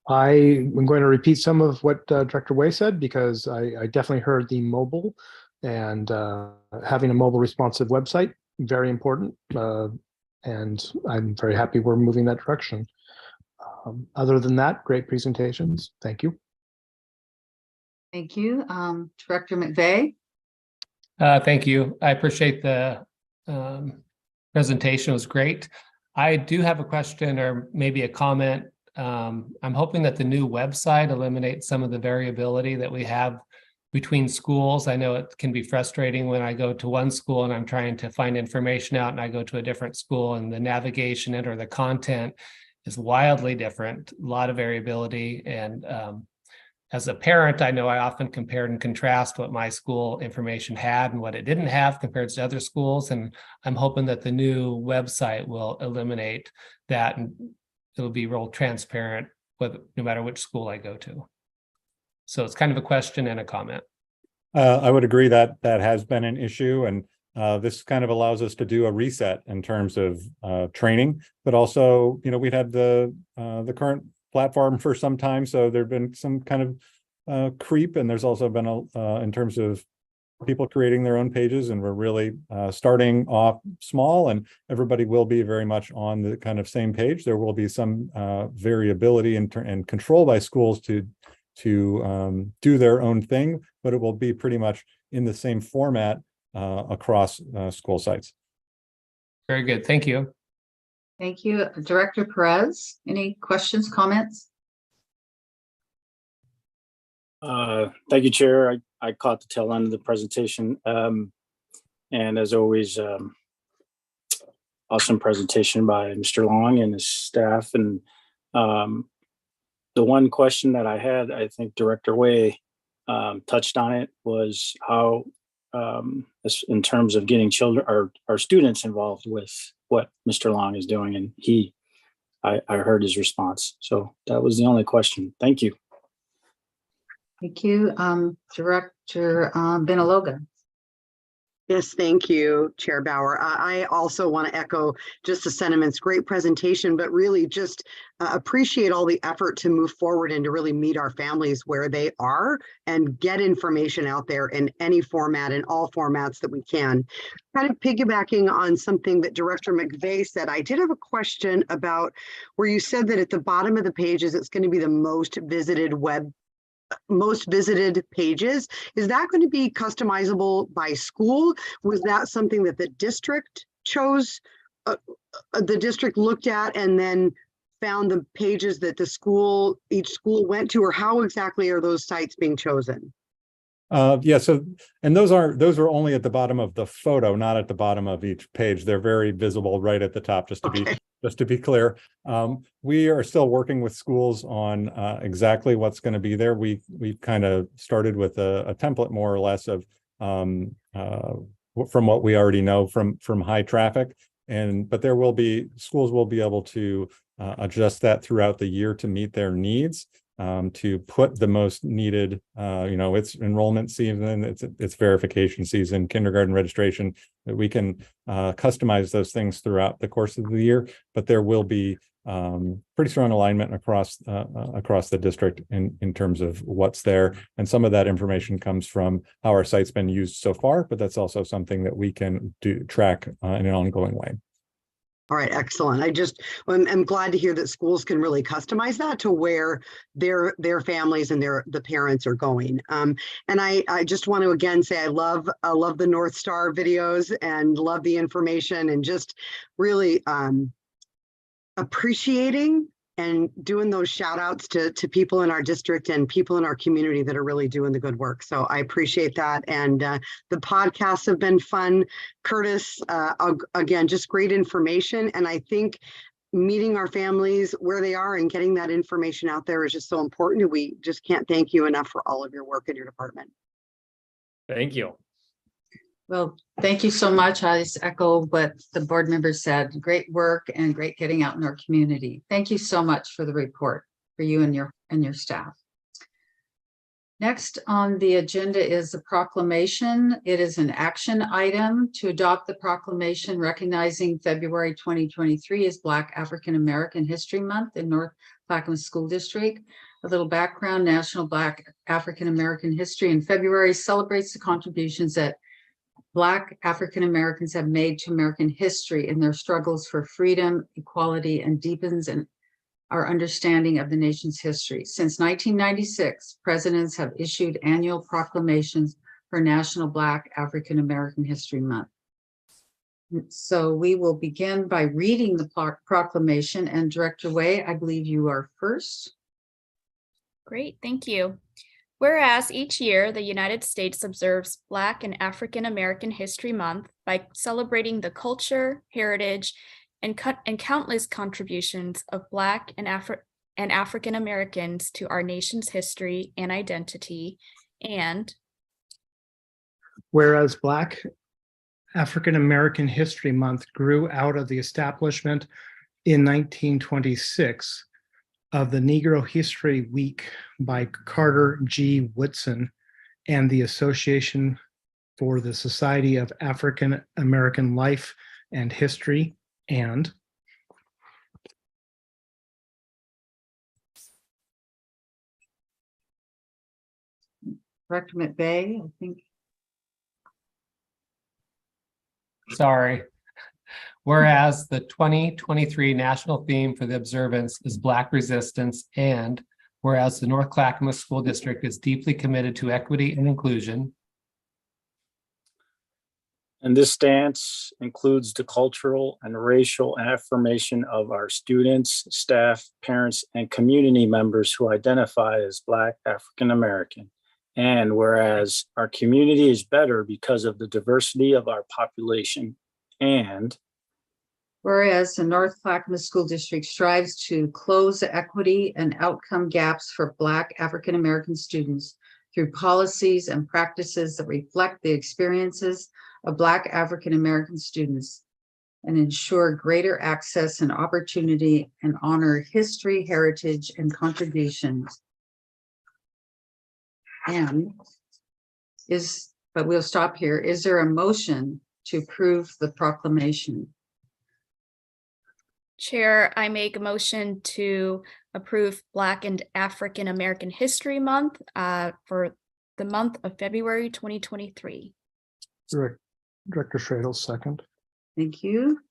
I am going to repeat some of what Director Way said, because I definitely heard the mobile and having a mobile responsive website, very important. And I'm very happy we're moving that direction. Other than that, great presentations. Thank you. Thank you. Director McVeigh? Thank you. I appreciate the presentation. It was great. I do have a question or maybe a comment. I'm hoping that the new website eliminates some of the variability that we have between schools. I know it can be frustrating when I go to one school and I'm trying to find information out and I go to a different school and the navigation and or the content is wildly different, a lot of variability. And as a parent, I know I often compared and contrast what my school information had and what it didn't have compared to other schools. And I'm hoping that the new website will eliminate that and it'll be real transparent with no matter which school I go to. So it's kind of a question and a comment. I would agree that that has been an issue, and this kind of allows us to do a reset in terms of training, but also, you know, we've had the current platform for some time, so there've been some kind of creep, and there's also been a in terms of people creating their own pages, and we're really starting off small, and everybody will be very much on the kind of same page. There will be some variability and control by schools to do their own thing, but it will be pretty much in the same format across school sites. Very good. Thank you. Thank you. Director Perez, any questions, comments? Thank you, Chair. I caught the tail end of the presentation. And as always, awesome presentation by Mr. Long and his staff. And the one question that I had, I think Director Way touched on it, was how, in terms of getting children or our students involved with what Mr. Long is doing. And I heard his response. So that was the only question. Thank you. Thank you. Director Benaloga. Yes, thank you, Chair Bauer. I also want to echo just the sentiments. Great presentation, but really just appreciate all the effort to move forward and to really meet our families where they are and get information out there in any format, in all formats that we can. Kind of piggybacking on something that Director McVeigh said, I did have a question about where you said that at the bottom of the pages, it's going to be the most visited pages. Is that going to be customizable by school? Was that something that the district chose? The district looked at and then found the pages that each school went to, or how exactly are those sites being chosen? Yeah, so, and those are only at the bottom of the photo, not at the bottom of each page. They're very visible right at the top, just to be clear. We are still working with schools on exactly what's going to be there. We've kind of started with a template more or less of from what we already know from high traffic, but schools will be able to adjust that throughout the year to meet their needs. To put the most needed, it's enrollment season, it's verification season, kindergarten registration, that we can customize those things throughout the course of the year, but there will be pretty strong alignment across the district in terms of what's there. And some of that information comes from how our site's been used so far, but that's also something that we can track in an ongoing way. All right, excellent. I'm glad to hear that schools can really customize that to where their families and the parents are going. And I just want to again say I love the North Star videos and love the information, and just really appreciating and doing those shout outs to people in our district and people in our community that are really doing the good work. So I appreciate that. And the podcasts have been fun. Curtis, again, just great information. And I think meeting our families where they are and getting that information out there is just so important. We just can't thank you enough for all of your work in your department. Thank you. Well, thank you so much. I just echo what the board members said. Great work and great getting out in our community. Thank you so much for the report for you and your staff. Next on the agenda is a proclamation. It is an action item to adopt the proclamation recognizing February 2023 as Black African American History Month in North Clackamas School District. A little background: National Black African American History in February celebrates the contributions that Black African Americans have made to American history in their struggles for freedom, equality, and deepens our understanding of the nation's history. Since 1996, presidents have issued annual proclamations for National Black African American History Month. So we will begin by reading the proclamation, and Director Way, I believe you are first. Great, thank you. Whereas each year, the United States observes Black and African American History Month by celebrating the culture, heritage, and countless contributions of Black and African Americans to our nation's history and identity. And whereas Black African American History Month grew out of the establishment in 1926 of the Negro History Week by Carter G. Woodson and the Association for the Society of African American Life and History, and Director McVeigh, I think. Sorry. Whereas the 2023 national theme for the observance is Black Resistance, and whereas the North Clackamas School District is deeply committed to equity and inclusion. And this stance includes the cultural and racial affirmation of our students, staff, parents, and community members who identify as Black African American. And whereas our community is better because of the diversity of our population. And whereas the North Clackamas School District strives to close the equity and outcome gaps for Black African American students through policies and practices that reflect the experiences of Black African American students and ensure greater access and opportunity and honor history, heritage, and contributions. But we'll stop here. Is there a motion to approve the proclamation? Chair, I make a motion to approve Black and African American History Month for the month of February 2023. Director Schradel, second. Thank you.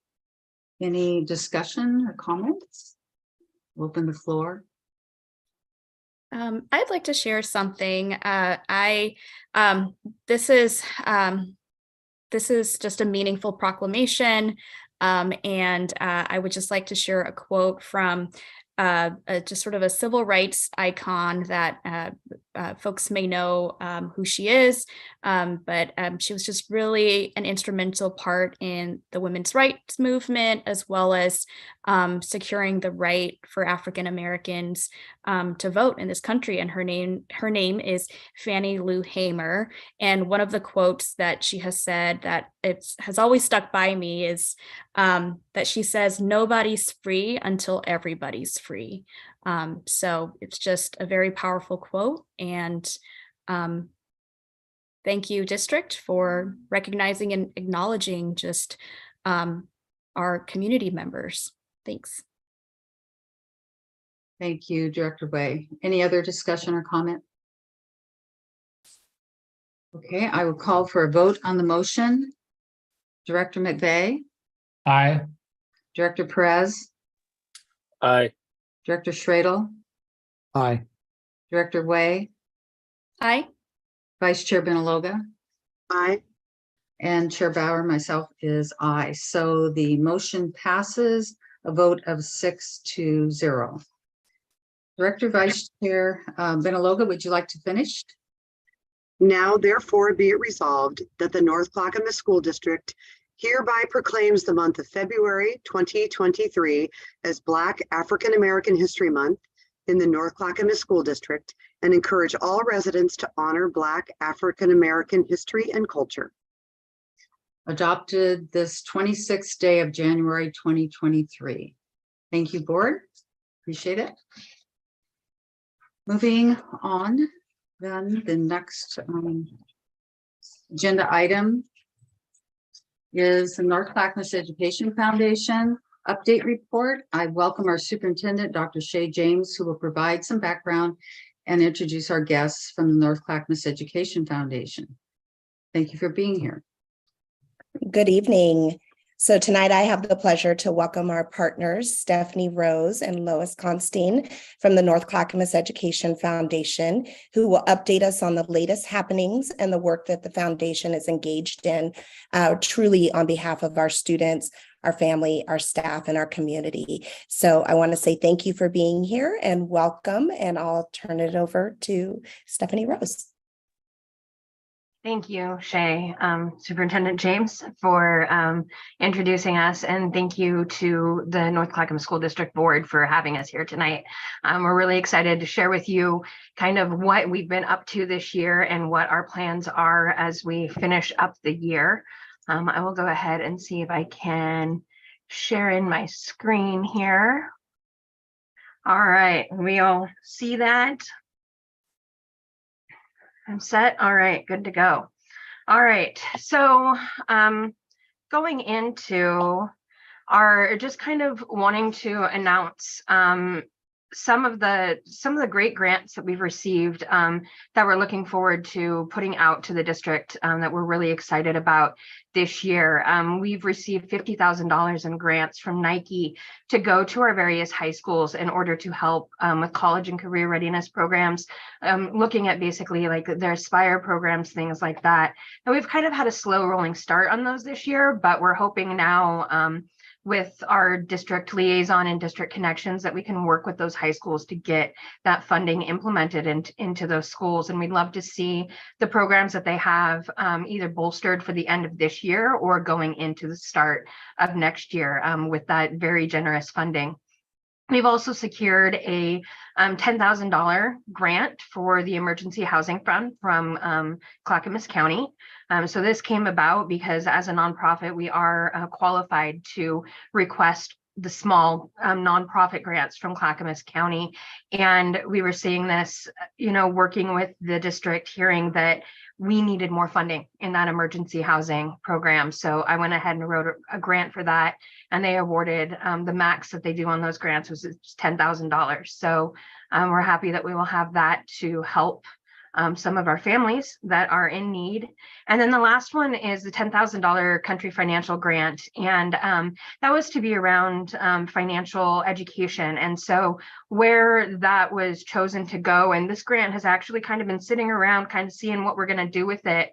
Any discussion or comments? Open the floor. I'd like to share something. This is just a meaningful proclamation. And I would just like to share a quote from just sort of a civil rights icon that folks may know who she is, but she was just really an instrumental part in the women's rights movement, as well as securing the right for African Americans to vote in this country. And her name is Fannie Lou Hamer. And one of the quotes that she has said that has always stuck by me is that she says, "Nobody's free until everybody's free." So it's just a very powerful quote. And thank you, district, for recognizing and acknowledging just our community members. Thanks. Thank you, Director Way. Any other discussion or comment? Okay, I will call for a vote on the motion. Director McVeigh? Aye. Director Perez? aye. Director Schradel? Aye. Director Way? Aye. Vice Chair Benaloga? Aye. And Chair Bauer, myself, is aye. So the motion passes a vote of 6-0. Director Vice Chair Benaloga, would you like to finish? Now therefore be it resolved that the North Clackamas School District hereby proclaims the month of February 2023 as Black African American History Month in the North Clackamas School District and encourage all residents to honor Black African American history and culture. adopted this 26th day of January 2023. Thank you, board. Appreciate it. Moving on, then the next agenda item is the North Clackamas Education Foundation update report. I welcome our superintendent, Dr. Shay James, who will provide some background and introduce our guests from the North Clackamas Education Foundation. Thank you for being here. Good evening. So tonight I have the pleasure to welcome our partners, Stephanie Rose and Lois Constein from the North Clackamas Education Foundation, who will update us on the latest happenings and the work that the foundation is engaged in, truly on behalf of our students, our family, our staff, and our community. So I want to say thank you for being here and welcome, and I'll turn it over to Stephanie Rose. Thank you, Shay, Superintendent James, for introducing us, and thank you to the North Clackamas School District Board for having us here tonight. We're really excited to share with you kind of what we've been up to this year and what our plans are as we finish up the year. I will go ahead and see if I can share in my screen here. All right, we all see that? I'm set. All right, good to go. All right, so going into our just kind of wanting to announce some of the great grants that we've received that we're looking forward to putting out to the district that we're really excited about this year. We've received $50,000 in grants from Nike to go to our various high schools in order to help with college and career readiness programs, looking at basically like their Aspire programs, things like that. And we've kind of had a slow rolling start on those this year, but we're hoping now with our district liaison and district connections that we can work with those high schools to get that funding implemented into those schools. And we'd love to see the programs that they have either bolstered for the end of this year or going into the start of next year with that very generous funding. We've also secured a $10,000 grant for the Emergency Housing Fund from Clackamas County. So this came about because as a nonprofit, we are qualified to request the small nonprofit grants from Clackamas County. And we were seeing this, working with the district, hearing that we needed more funding in that emergency housing program. So I went ahead and wrote a grant for that, and they awarded the max that they do on those grants was $10,000. So we're happy that we will have that to help some of our families that are in need. And then the last one is the $10,000 Country Financial Grant. And that was to be around financial education. And so where that was chosen to go, and this grant has actually kind of been sitting around kind of seeing what we're going to do with it,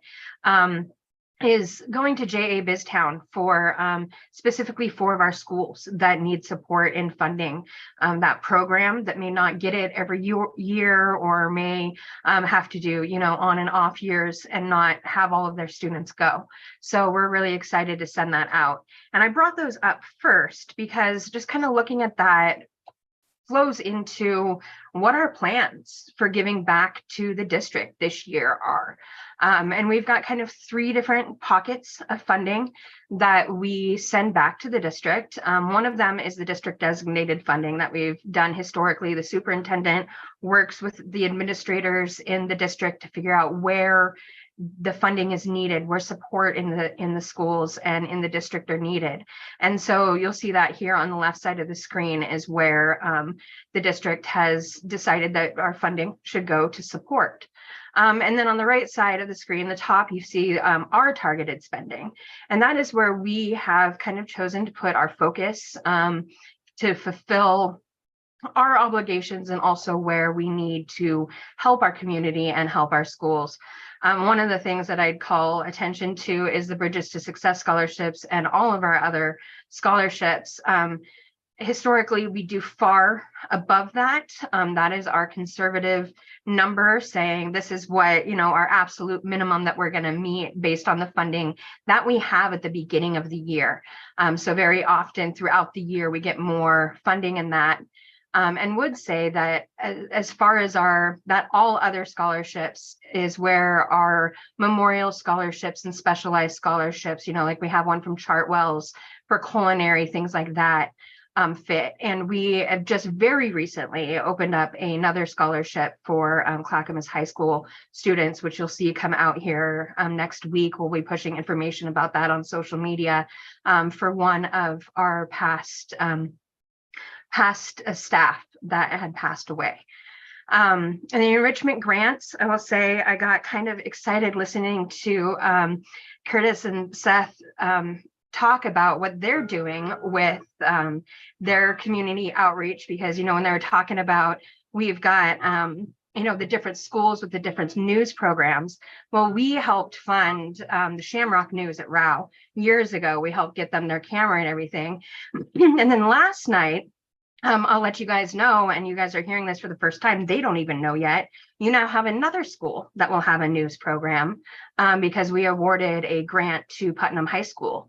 is going to JA Biztown for specifically 4 of our schools that need support in funding that program, that may not get it every year or may have to do, on and off years and not have all of their students go. So we're really excited to send that out. And I brought those up first because just kind of looking at that flows into what our plans for giving back to the district this year are. And we've got kind of 3 different pockets of funding that we send back to the district. One of them is the district designated funding that we've done historically. The superintendent works with the administrators in the district to figure out where the funding is needed, where support in the schools and in the district are needed. And so you'll see that here on the left side of the screen is where the district has decided that our funding should go to support. And then on the right side of the screen, the top, you see our targeted spending. And that is where we have kind of chosen to put our focus to fulfill our obligations and also where we need to help our community and help our schools. One of the things that I'd call attention to is the Bridges to Success scholarships and all of our other scholarships. Historically, we do far above that. That is our conservative number, saying this is what, our absolute minimum that we're going to meet based on the funding that we have at the beginning of the year. So very often throughout the year, we get more funding in that And would say that as far as that all other scholarships is where our memorial scholarships and specialized scholarships, like we have one from Chartwell's for culinary, things like that, fit. And we have just very recently opened up another scholarship for Clackamas High School students, which you'll see come out here next week. We'll be pushing information about that on social media for one of our past staff that had passed away. And the enrichment grants, I will say I got kind of excited listening to Curtis and Seth talk about what they're doing with their community outreach, because, when they were talking about, we've got, the different schools with the different news programs. Well, we helped fund the Shamrock News at Rao years ago. We helped get them their camera and everything. And then last night, I'll let you guys know, and you guys are hearing this for the first time, they don't even know yet. You now have another school that will have a news program because we awarded a grant to Putnam High School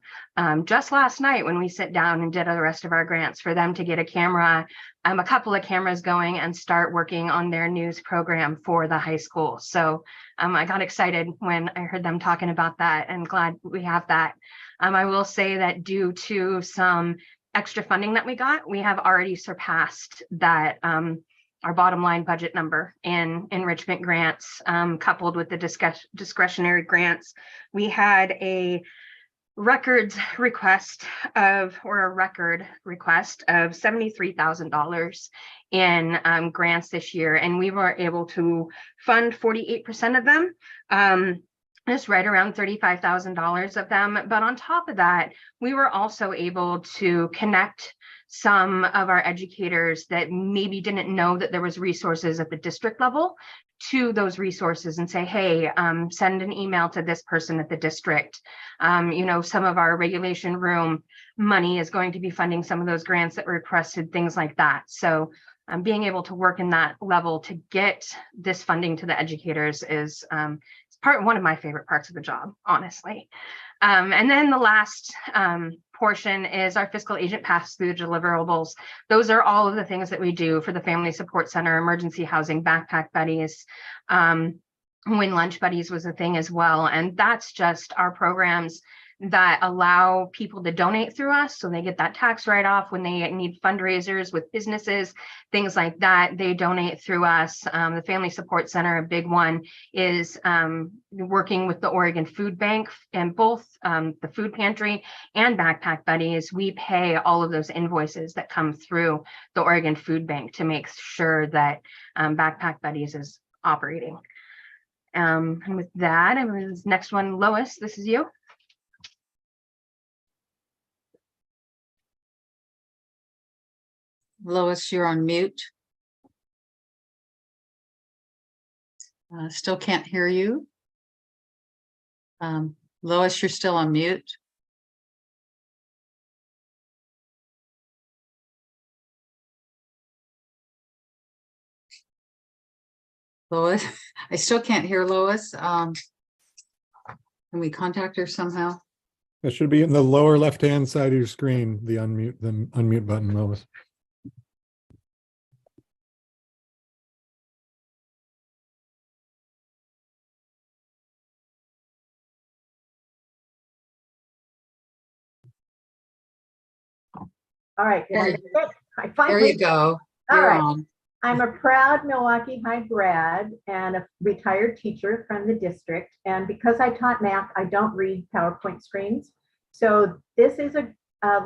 just last night when we sit down and did the rest of our grants for them to get a camera, a couple of cameras going and start working on their news program for the high school. So I got excited when I heard them talking about that, and glad we have that. I will say that due to some extra funding that we got, we have already surpassed that our bottom line budget number in enrichment grants, coupled with the discretionary grants. We had a record request of $73,000 in grants this year, and we were able to fund 48% of them. Just right around $35,000 of them. But on top of that, we were also able to connect some of our educators that maybe didn't know that there was resources at the district level to those resources and say, hey, send an email to this person at the district. Some of our regulation room money is going to be funding some of those grants that were requested, things like that. So being able to work in that level to get this funding to the educators is one of my favorite parts of the job, honestly. And then the last portion is our fiscal agent pass-through deliverables. Those are all of the things that we do for the Family Support Center, emergency housing, backpack buddies, when lunch buddies was a thing as well. And that's just our programs that allow people to donate through us. So they get that tax write-off when they need fundraisers with businesses, things like that. They donate through us. The Family Support Center, a big one, is working with the Oregon Food Bank, and both the food pantry and backpack buddies. We pay all of those invoices that come through the Oregon Food Bank to make sure that backpack buddies is operating. And with that, this next one, Lois, this is you. Lois, you're on mute. Still can't hear you. Lois, you're still on mute. Lois, I still can't hear Lois. Can we contact her somehow? It should be in the lower left-hand side of your screen, the unmute button, Lois. All right. There you go. You're on. I'm a proud Milwaukee High grad and a retired teacher from the district. And because I taught math, I don't read PowerPoint screens. So this is a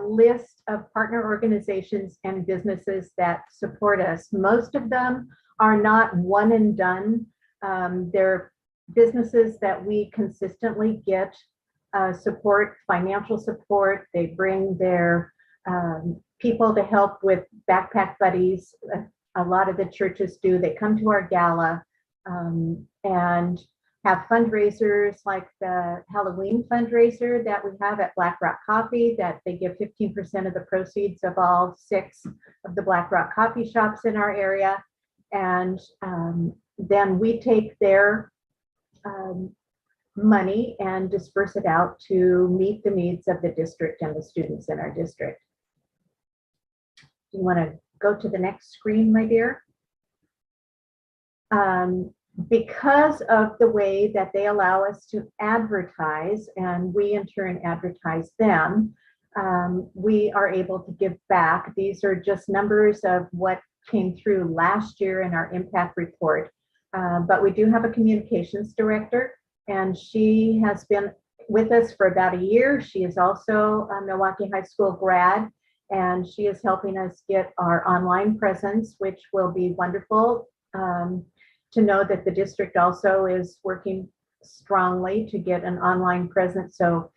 list of partner organizations and businesses that support us. Most of them are not one and done. They're businesses that we consistently get support, financial support. They bring their people to help with backpack buddies. A lot of the churches do. They come to our gala and have fundraisers like the Halloween fundraiser that we have at Black Rock Coffee, that they give 15% of the proceeds of all 6 of the Black Rock coffee shops in our area. And then we take their money and disperse it out to meet the needs of the district and the students in our district. Do you want to go to the next screen, my dear. Because of the way that they allow us to advertise, and we in turn advertise them, we are able to give back. These are just numbers of what came through last year in our impact report. But we do have a communications director, and she has been with us for about a year. She is also a Milwaukee High School grad, and she is helping us get our online presence, which will be wonderful. To know that the district also is working strongly to get an online presence. So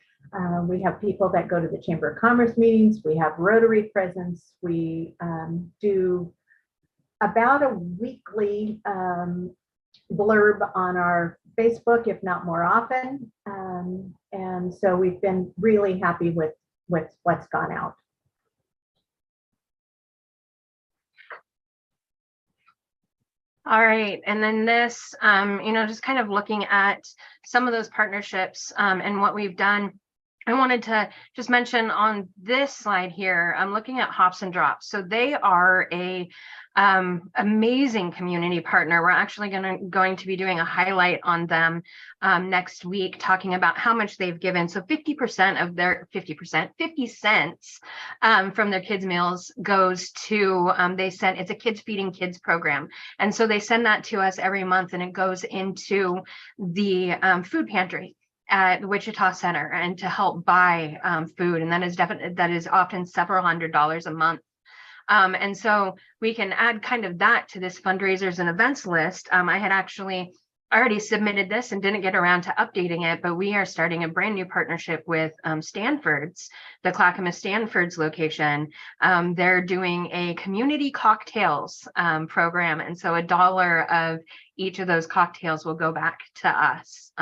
we have people that go to the Chamber of Commerce meetings, we have Rotary presence, we do about a weekly blurb on our Facebook, if not more often. And so we've been really happy with what's gone out. All right, and then this, just kind of looking at some of those partnerships and what we've done. I wanted to just mention on this slide here, I'm looking at Hops and Drops. So they are a amazing community partner. We're actually going to be doing a highlight on them next week, talking about how much they've given. So 50% of their 50 cents from their kids' meals goes to, it's a kids feeding kids program. And so they send that to us every month, and it goes into the food pantry at the Wichita Center, and to help buy food. And that is often several $100s a month. And so we can add kind of that to this fundraisers and events list. I had actually already submitted this and didn't get around to updating it, but we are starting a brand new partnership with Stanford's, the Clackamas Stanford's location. They're doing a community cocktails program. And so $1 of each of those cocktails will go back to us.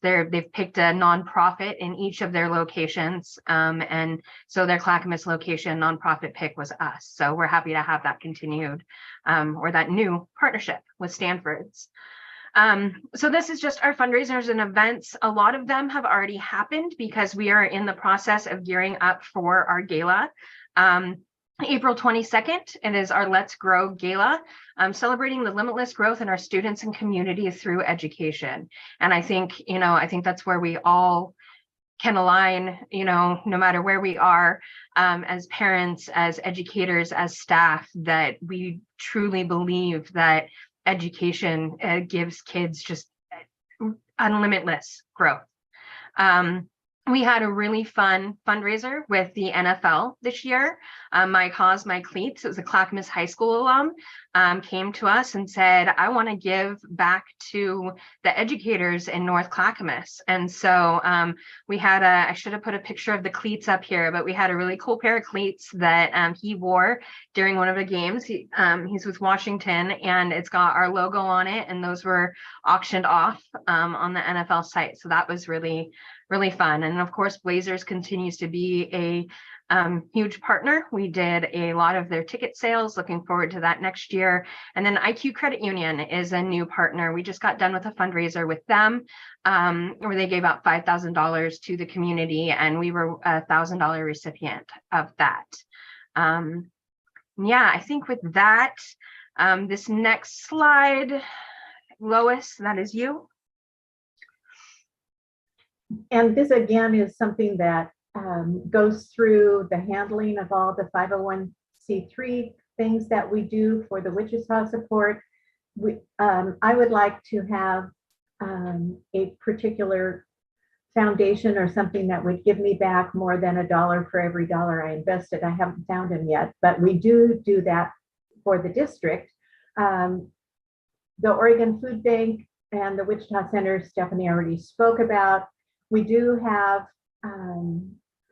They've picked a nonprofit in each of their locations. And so their Clackamas location nonprofit pick was us. So we're happy to have that continued or that new partnership with Stanford's. So this is just our fundraisers and events. A lot of them have already happened because we are in the process of gearing up for our gala. April 22nd, it is our Let's Grow Gala, celebrating the limitless growth in our students and community through education. And I think that's where we all can align, no matter where we are, as parents, as educators, as staff, that we truly believe that education gives kids just unlimitless growth. We had a really fun fundraiser with the NFL this year. My Cause, My Cleats, it was a Clackamas High School alum, came to us and said, I want to give back to the educators in North Clackamas. And so we had I should have put a picture of the cleats up here, but we had a really cool pair of cleats that he wore during one of the games. He's with Washington, and it's got our logo on it, and those were auctioned off on the NFL site. So that was really fun. And of course, Blazers continues to be a huge partner. We did a lot of their ticket sales, looking forward to that next year. And then IQ Credit Union is a new partner. We just got done with a fundraiser with them where they gave out $5,000 to the community, and we were a $1,000 recipient of that. Yeah, I think with that, this next slide, Lois, that is you. And this again is something that goes through the handling of all the 501c3 things that we do for the Wichita support. I would like to have a particular foundation or something that would give me back more than $1 for every $1 I invested. I haven't found them yet, but we do that for the district. The Oregon Food Bank and the Wichita Center, Stephanie already spoke about. We do have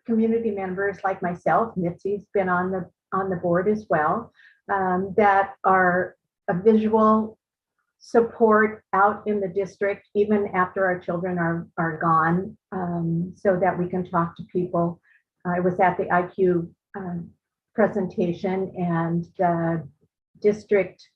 community members like myself, Mitzi's been on the board as well, that are a visual support out in the district, even after our children are gone, so that we can talk to people. I was at the IQ presentation, and the district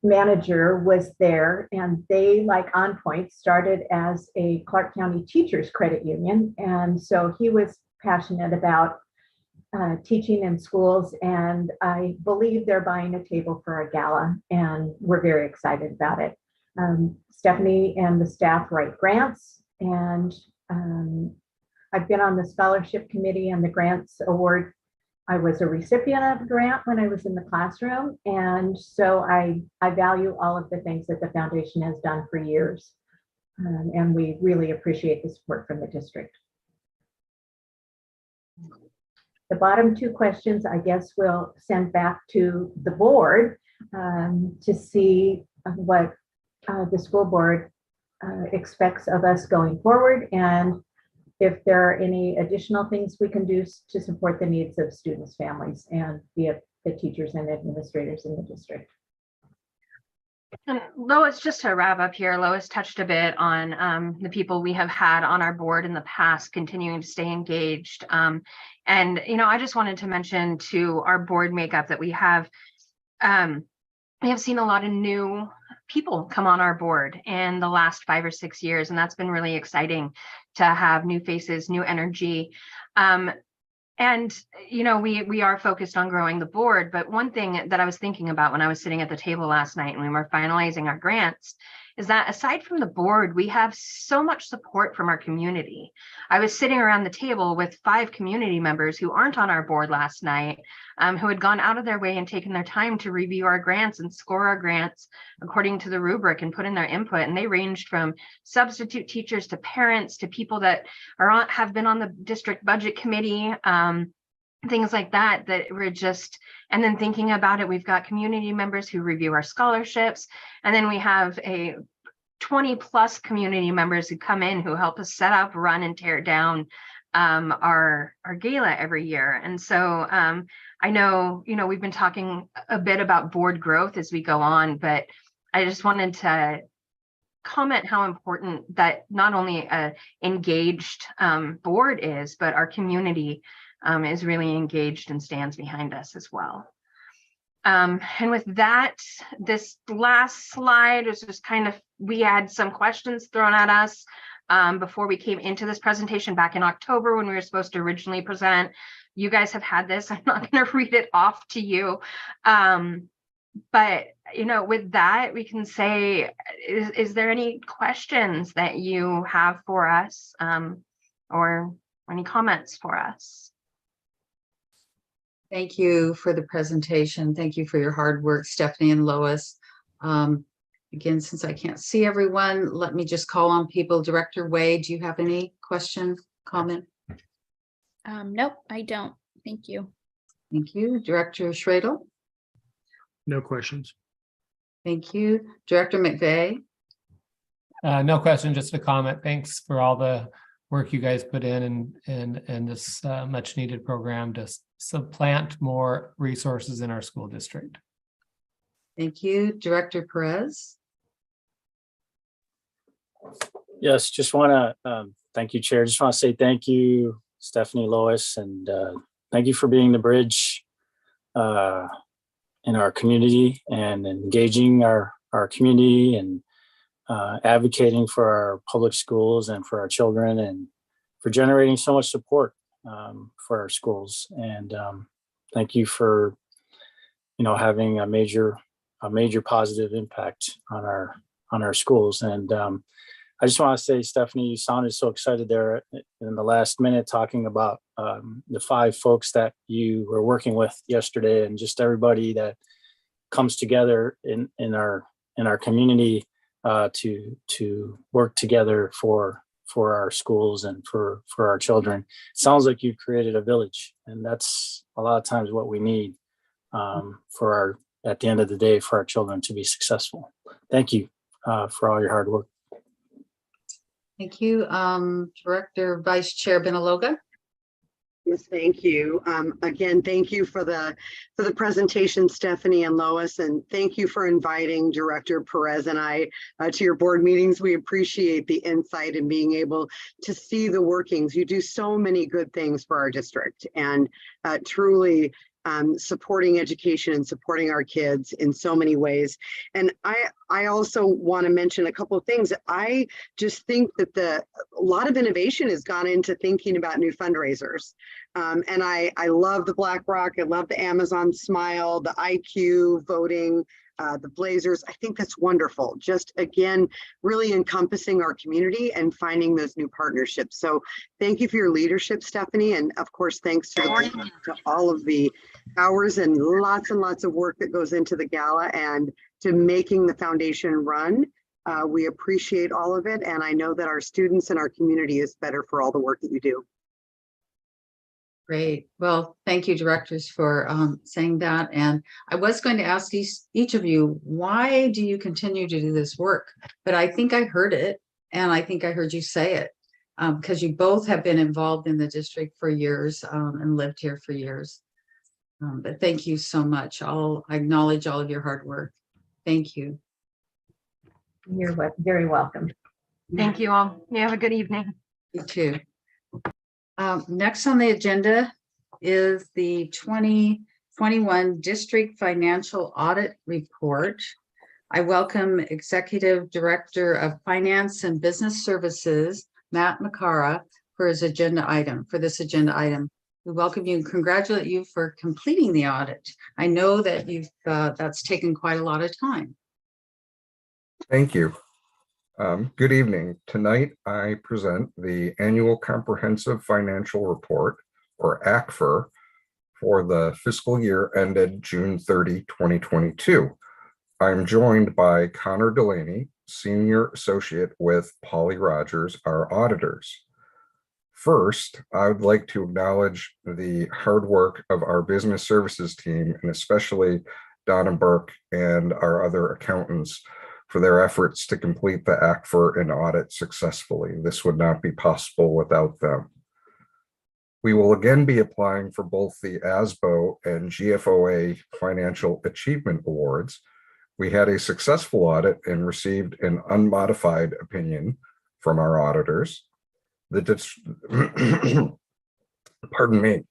manager was there, and they, like On Point, started as a Clark County Teachers Credit Union. And so he was passionate about teaching in schools, and I believe they're buying a table for a gala, and we're very excited about it. Stephanie and the staff write grants, and I've been on the scholarship committee and the grants award. I was a recipient of a grant when I was in the classroom, and so I value all of the things that the foundation has done for years, and we really appreciate the support from the district. The bottom two questions, I guess we'll send back to the board to see what the school board expects of us going forward, and if there are any additional things we can do to support the needs of students, families, and the teachers and administrators in the district. And Lois, just to wrap up here, Lois touched a bit on the people we have had on our board in the past continuing to stay engaged. And, you know, I just wanted to mention to our board makeup that we have seen a lot of new people come on our board in the last 5 or 6 years, and that's been really exciting to have new faces, new energy. And, you know, we are focused on growing the board, but one thing that I was thinking about when I was sitting at the table last night and we were finalizing our grants is that aside from the board, we have so much support from our community. I was sitting around the table with 5 community members who aren't on our board last night, who had gone out of their way and taken their time to review our grants and score our grants according to the rubric and put in their input. And they ranged from substitute teachers to parents to people that have been on the district budget committee, things like that, that we're just, and then thinking about it, we've got community members who review our scholarships. And then we have a 20+ community members who come in who help us set up, run, and tear down our gala every year. And so I know, you know, we've been talking a bit about board growth as we go on, but I just wanted to comment how important that not only a engaged board is, but our community is really engaged and stands behind us as well. And with that, this last slide is just kind of, we had some questions thrown at us before we came into this presentation back in October when we were supposed to originally present. You guys have had this. I'm not going to read it off to you. But, you know, with that, we can say, is there any questions that you have for us or any comments for us? Thank you for the presentation. Thank you for your hard work, Stephanie and Lois. Again, since I can't see everyone, let me just call on people. Director Wade, do you have any question, comment? Nope, I don't. Thank you. Thank you. Director Schradel? No questions. Thank you. Director McVeigh? No question, just a comment. Thanks for all the work you guys put in and this much needed program to supplant more resources in our school district. Thank you. Director Perez? Yes, just want to thank you, Chair. Just want to say thank you, Stephanie, Lois, and thank you for being the bridge in our community and engaging our community and advocating for our public schools and for our children and for generating so much support for our schools. And thank you for, you know, having a major positive impact on our schools. And I just want to say, Stephanie, you sounded so excited there in the last minute talking about the 5 folks that you were working with yesterday and just everybody that comes together in our community to work together for our schools and for our children. It sounds like you've created a village, and that's a lot of times what we need at the end of the day, for our children to be successful. Thank you for all your hard work. Thank you. Director Vice Chair Benaloga? Yes, thank you. Again, thank you for the presentation, Stephanie and Lois, and thank you for inviting Director Perez and I to your board meetings. We appreciate the insight and being able to see the workings. You do so many good things for our district, and truly supporting education and supporting our kids in so many ways. And I also want to mention a couple of things. I just think that a lot of innovation has gone into thinking about new fundraisers. And I love the BlackRock, I love the Amazon Smile, the IQ voting, the Blazers. I think that's wonderful. Just again, really encompassing our community and finding those new partnerships. So thank you for your leadership, Stephanie. And of course, thanks to all of the hours and lots of work that goes into the gala and to making the foundation run. We appreciate all of it. And I know that our students and our community is better for all the work that you do. Great. Well, thank you, directors, for saying that. And I was going to ask each of you, why do you continue to do this work? But I think I heard it, and I think I heard you say it, because you both have been involved in the district for years and lived here for years. But thank you so much. I acknowledge all of your hard work. Thank you. You're very welcome. Thank you all. You have a good evening. You too. Next on the agenda is the 2021 District Financial Audit Report. I welcome Executive Director of Finance and Business Services, Matt Macara, for this agenda item. We welcome you and congratulate you for completing the audit. I know that that's taken quite a lot of time. Thank you. Good evening. Tonight, I present the Annual Comprehensive Financial Report, or ACFR, for the fiscal year ended June 30, 2022. I'm joined by Connor Delaney, Senior Associate with Polly Rogers, our auditors. First, I would like to acknowledge the hard work of our business services team, and especially Donna Burke and our other accountants, for their efforts to complete the ACFR and audit successfully. This would not be possible without them. We will again be applying for both the ASBO and GFOA Financial Achievement Awards. We had a successful audit and received an unmodified opinion from our auditors. Pardon me.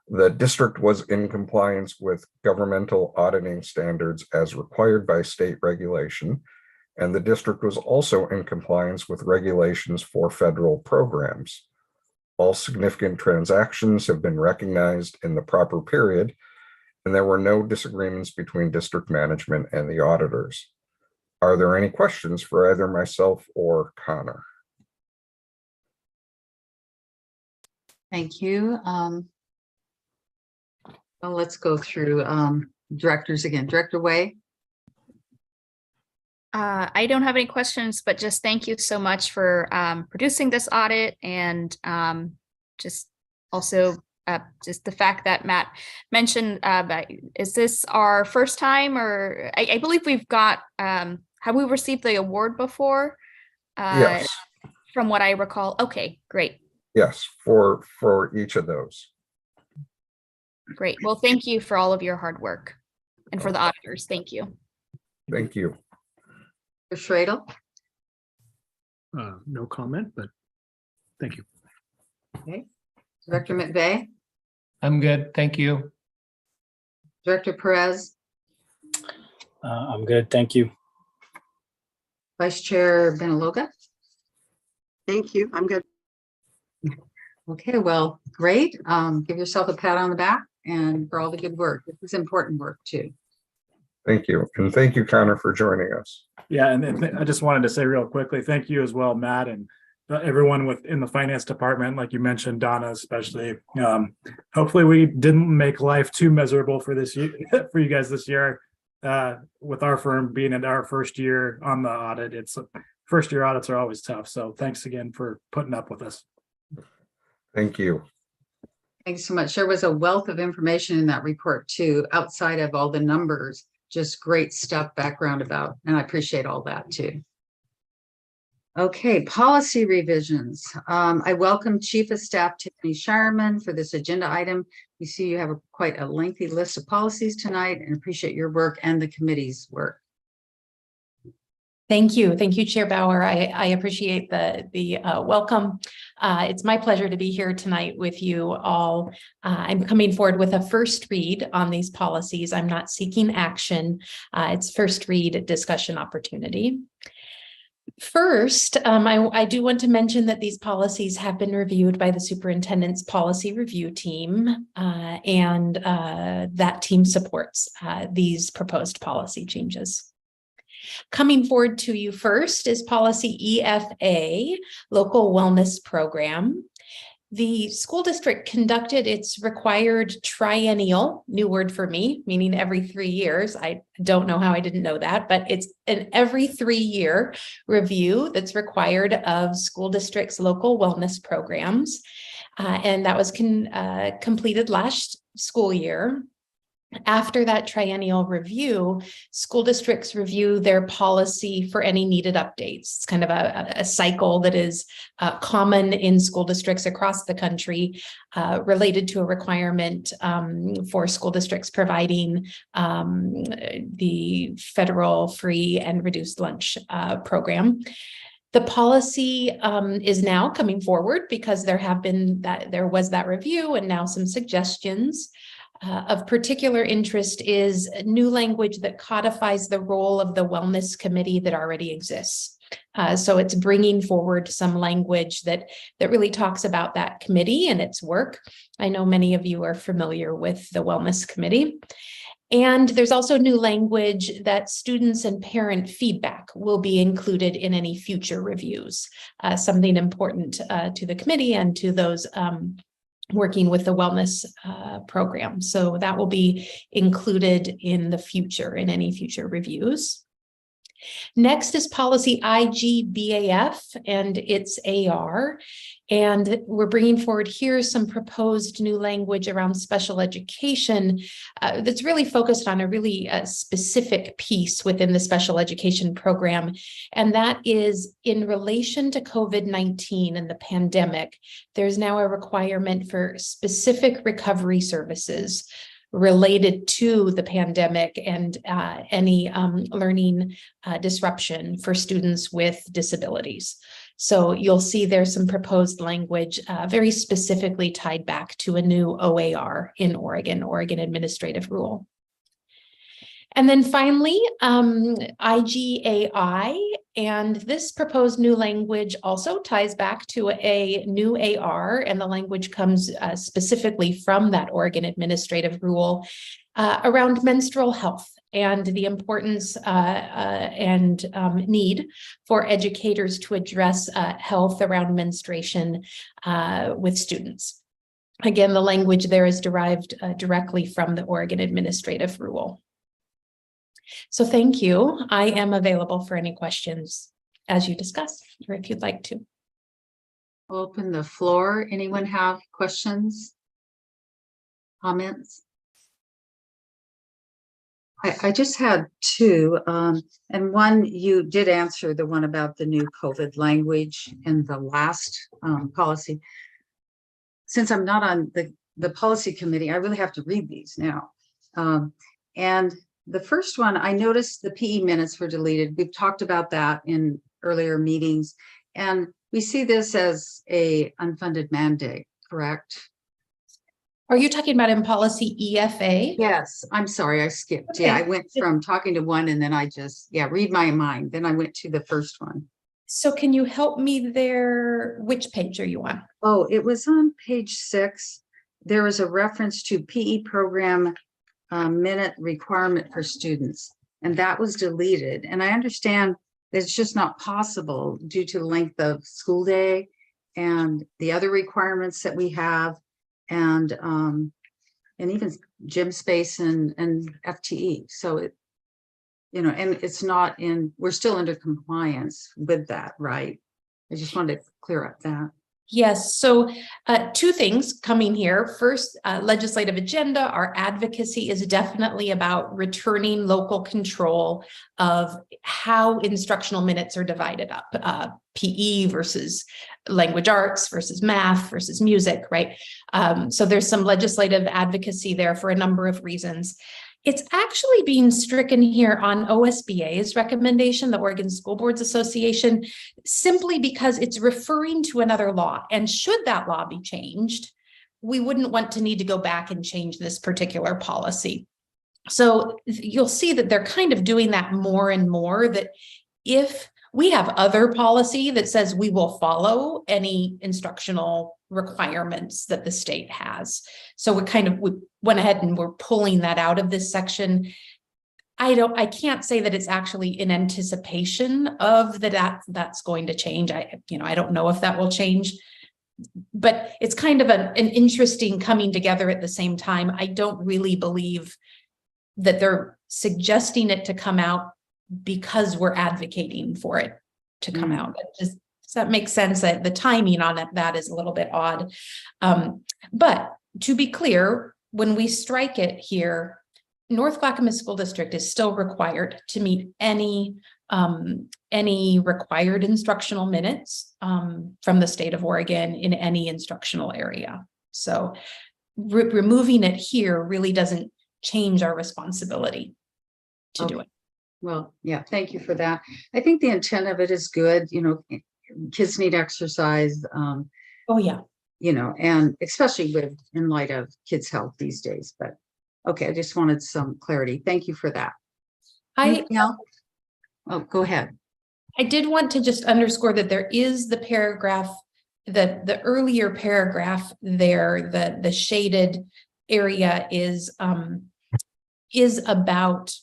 The district was in compliance with governmental auditing standards as required by state regulation, and the district was also in compliance with regulations for federal programs. All significant transactions have been recognized in the proper period, and there were no disagreements between district management and the auditors. Are there any questions for either myself or Connor? Thank you. Well, let's go through directors again. Director Way. I don't have any questions, but just thank you so much for producing this audit, and just also just the fact that Matt mentioned, is this our first time, or I believe we've got, have we received the award before? Yes. From what I recall. Okay, great. Yes, for each of those. Great. Well, thank you for all of your hard work, and for the auditors. Thank you. Thank you. Schradel. No comment, but thank you. Okay. Director McVeigh. I'm good. Thank you. Director Perez. I'm good. Thank you. Vice Chair Benaloga. Thank you. I'm good. Okay, well, great. Give yourself a pat on the back and for all the good work. This is important work too. Thank you. And thank you, Connor, for joining us. Yeah, and I just wanted to say real quickly, thank you as well, Matt, and everyone within the finance department, like you mentioned, Donna, especially. Hopefully we didn't make life too miserable for this year, for you guys this year, with our firm being in our first year on the audit. It's first year audits are always tough. So thanks again for putting up with us. Thank you. Thanks so much. There was a wealth of information in that report too, outside of all the numbers, just great stuff background about, and I appreciate all that too. Okay, policy revisions. I welcome Chief of Staff Tiffany Shireman for this agenda item. You see you have quite a lengthy list of policies tonight, and appreciate your work and the committee's work. Thank you. Thank you, Chair Bauer. I appreciate the welcome. It's my pleasure to be here tonight with you all. I'm coming forward with a first read on these policies. I'm not seeking action. It's first read discussion opportunity. First, I do want to mention that these policies have been reviewed by the superintendent's policy review team, and that team supports these proposed policy changes. Coming forward to you first is policy EFA, Local Wellness Program. The school district conducted its required triennial, new word for me, meaning every 3 years. I don't know how I didn't know that, but it's an every 3-year review that's required of school districts' local wellness programs. And that was completed last school year. After that triennial review, school districts review their policy for any needed updates. It's kind of a cycle that is common in school districts across the country, related to a requirement for school districts providing the federal free and reduced lunch program. The policy is now coming forward because there was that review and now some suggestions. Of particular interest is new language that codifies the role of the wellness committee that already exists. So it's bringing forward some language that really talks about that committee and its work. I know many of you are familiar with the wellness committee. And there's also new language that students and parent feedback will be included in any future reviews, something important to the committee and to those working with the wellness program. So that will be included in the future, in any future reviews. Next is policy IGBAF and its AR. And we're bringing forward here some proposed new language around special education that's really focused on a really specific piece within the special education program. And that is in relation to COVID-19 and the pandemic, there's now a requirement for specific recovery services related to the pandemic and any learning disruption for students with disabilities. So you'll see there's some proposed language very specifically tied back to a new OAR in Oregon Administrative Rule. And then finally, IGAI, and this proposed new language also ties back to a new AR, and the language comes specifically from that Oregon Administrative Rule around menstrual health and the importance and need for educators to address health around menstruation with students. Again, the language there is derived directly from the Oregon Administrative Rule. So thank you. I am available for any questions as you discuss, or if you'd like to. I'll open the floor. Anyone have questions? Comments? I just had two, and one, you did answer the one about the new COVID language in the last policy. Since I'm not on the policy committee, I really have to read these now. And the first one, I noticed the PE minutes were deleted. We've talked about that in earlier meetings, and we see this as a unfunded mandate, correct? Are you talking about in policy EFA? Yes, I'm sorry, I skipped. Okay. Yeah, I went from talking to one and then I just, read my mind. Then I went to the first one. So can you help me there? Which page are you on? Oh, it was on page 6. There was a reference to PE program minute requirement for students, and that was deleted. And I understand that it's just not possible due to the length of school day and the other requirements that we have, and even gym space and FTE. So it, and it's not in, we're still under compliance with that, right? I just wanted to clear up that. Yes, so two things coming here. First, legislative agenda. Our advocacy is definitely about returning local control of how instructional minutes are divided up. PE versus language arts versus math versus music, right? So there's some legislative advocacy there for a number of reasons. It's actually being stricken here on OSBA's recommendation, the Oregon School Boards Association, simply because it's referring to another law. And should that law be changed, we wouldn't want to need to go back and change this particular policy. So you'll see that they're kind of doing that more and more, that if we have other policy that says we will follow any instructional requirements that the state has. So we went ahead and we're pulling that out of this section. I can't say that it's actually in anticipation of that's going to change. I don't know if that will change, but it's kind of an interesting coming together at the same time. I don't really believe that they're suggesting it to come out because we're advocating for it to come out. Does that make sense? That the timing on that is a little bit odd. But to be clear, when we strike it here, North Clackamas School District is still required to meet any required instructional minutes from the state of Oregon in any instructional area. So removing it here really doesn't change our responsibility to do it. Well, yeah, thank you for that. I think the intent of it is good. Kids need exercise. Oh yeah. And especially in light of kids' health these days. But okay, I just wanted some clarity. Thank you for that. Anything else? Oh, go ahead. I did want to just underscore that there is the paragraph, the earlier paragraph there, the shaded area is about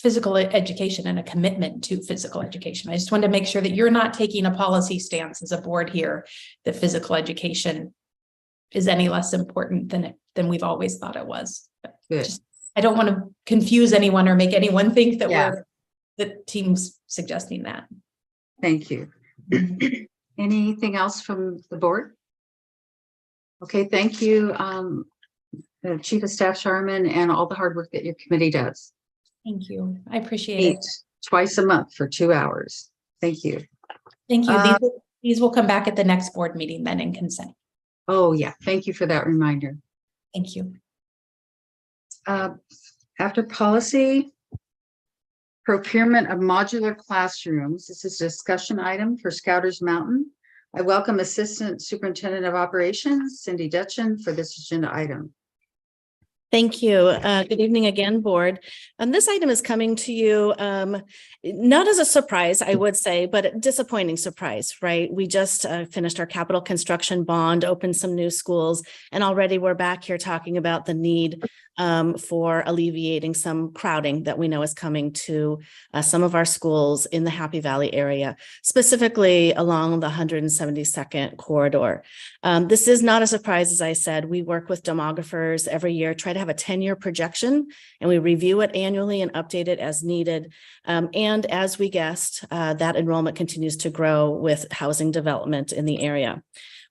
physical education and a commitment to physical education. I just wanted to make sure that you're not taking a policy stance as a board here that physical education is any less important than we've always thought it was. I don't want to confuse anyone or make anyone think that the team's suggesting that. Thank you. Anything else from the board? Okay, thank you, Chief of Staff Sharman, and all the hard work that your committee does. Thank you. I appreciate it. Twice a month for 2 hours. Thank you. Thank you. These will come back at the next board meeting then in consent. Oh, yeah. Thank you for that reminder. Thank you. After policy, procurement of modular classrooms. This is a discussion item for Scouters Mountain. I welcome Assistant Superintendent of Operations, Cindy Dutchin, for this agenda item. Thank you. Good evening again, board. This item is coming to you not as a surprise, I would say, but a disappointing surprise, right? We just finished our capital construction bond, opened some new schools, and already we're back here talking about the need for alleviating some crowding that we know is coming to some of our schools in the Happy Valley area, specifically along the 172nd corridor. This is not a surprise, as I said. We work with demographers every year, try to have a 10-year projection, and we review it annually and update it as needed. And as we guessed, that enrollment continues to grow with housing development in the area.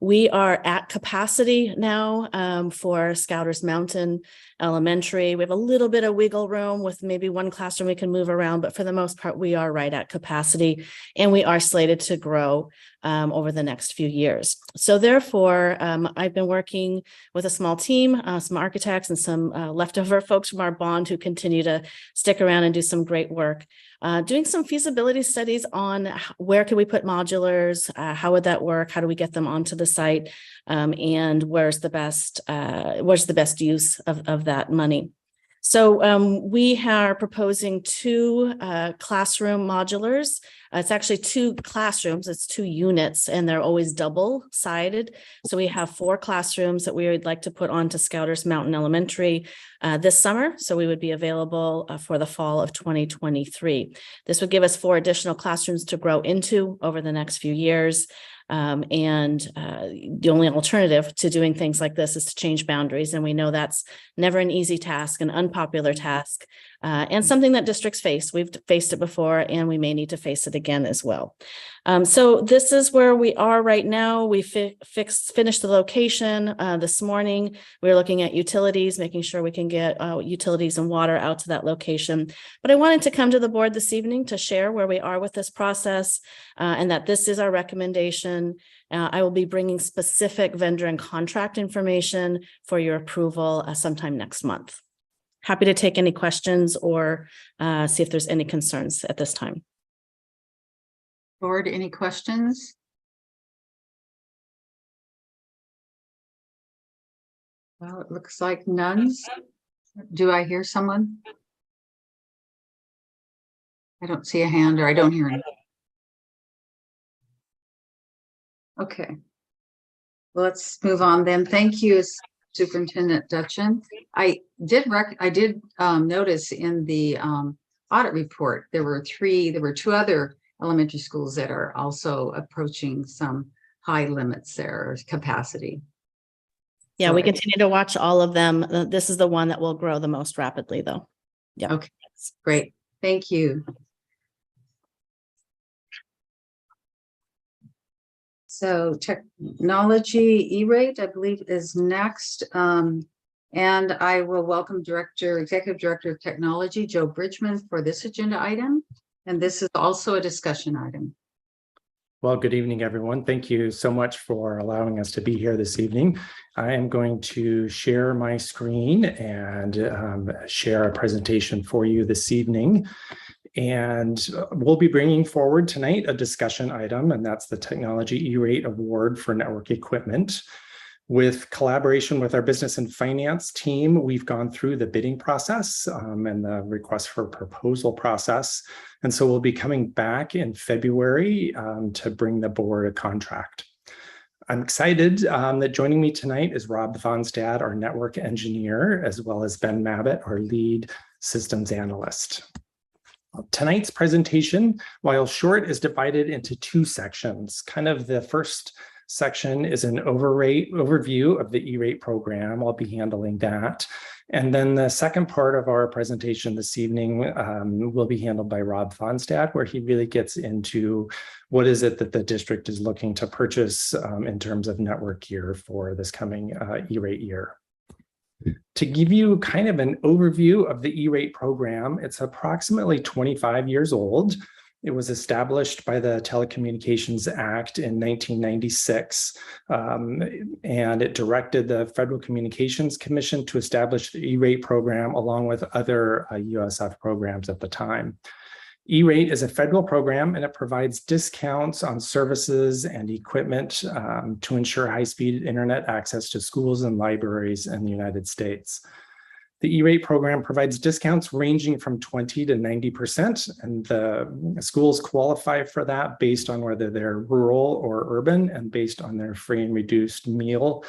We are at capacity now for Scouters Mountain Elementary. We have a little bit of wiggle room with maybe one classroom we can move around, but for the most part, we are right at capacity, and we are slated to grow over the next few years. So therefore, I've been working with a small team, some architects and some leftover folks from our bond who continue to stick around and do some great work. Doing some feasibility studies on where can we put modulars, how would that work, how do we get them onto the site, and where's the best use of that money. So we are proposing 2 classroom modulars. It's actually 2 classrooms, it's 2 units, and they're always double-sided. So we have 4 classrooms that we would like to put onto Scouters Mountain Elementary this summer. So we would be available for the fall of 2023. This would give us 4 additional classrooms to grow into over the next few years. The only alternative to doing things like this is to change boundaries. And we know that's never an easy task, an unpopular task, and something that districts face. We've faced it before, and we may need to face it again as well. So this is where we are right now. We finished the location this morning. We're looking at utilities, making sure we can get utilities and water out to that location. But I wanted to come to the board this evening to share where we are with this process, and that this is our recommendation. I will be bringing specific vendor and contract information for your approval sometime next month. happy to take any questions or see if there's any concerns at this time. Board, any questions? Well, it looks like none. Do I hear someone? I don't see a hand, or I don't hear any. Okay. Well, let's move on then. Thank you, Superintendent Dutchin. I did notice in the audit report, there were two other elementary schools that are also approaching some high limits there, capacity. Yeah, So we continue to watch all of them. This is the one that will grow the most rapidly, though. Yeah. Okay, great. Thank you. So technology E-rate, I believe, is next. And I will welcome Executive Director of Technology, Joe Bridgman, for this agenda item. And this is also a discussion item. Well, good evening, everyone. Thank you so much for allowing us to be here this evening. I am going to share my screen and share a presentation for you this evening. And we'll be bringing forward tonight a discussion item, and that's the Technology E-Rate Award for Network Equipment. With collaboration with our business and finance team, we've gone through the bidding process and the request for proposal process. And so we'll be coming back in February to bring the board a contract. I'm excited that joining me tonight is Rob Vonstad, our network engineer, as well as Ben Mabbitt, our lead systems analyst. Tonight's presentation, while short, is divided into two sections. Kind of the first section is an overview of the E-rate program. I'll be handling that. And then the second part of our presentation this evening will be handled by Rob Vonstad, where he really gets into what is it that the district is looking to purchase in terms of network gear for this coming E-rate year. To give you kind of an overview of the E-rate program, it's approximately 25 years old. It was established by the Telecommunications Act in 1996, and it directed the Federal Communications Commission to establish the E-rate program along with other USF programs at the time. E-rate is a federal program, and it provides discounts on services and equipment to ensure high-speed internet access to schools and libraries in the United States. The E-rate program provides discounts ranging from 20 to 90%, and the schools qualify for that based on whether they're rural or urban and based on their free and reduced meal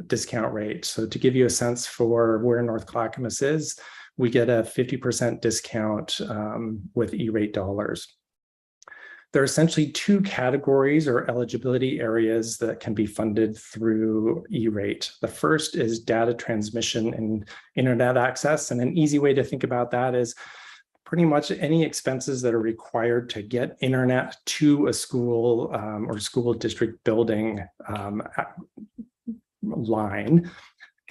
discount rate. So to give you a sense for where North Clackamas is, we get a 50% discount with E-rate dollars. There are essentially two categories or eligibility areas that can be funded through E-rate. The first is data transmission and internet access. And an easy way to think about that is pretty much any expenses that are required to get internet to a school or school district building line.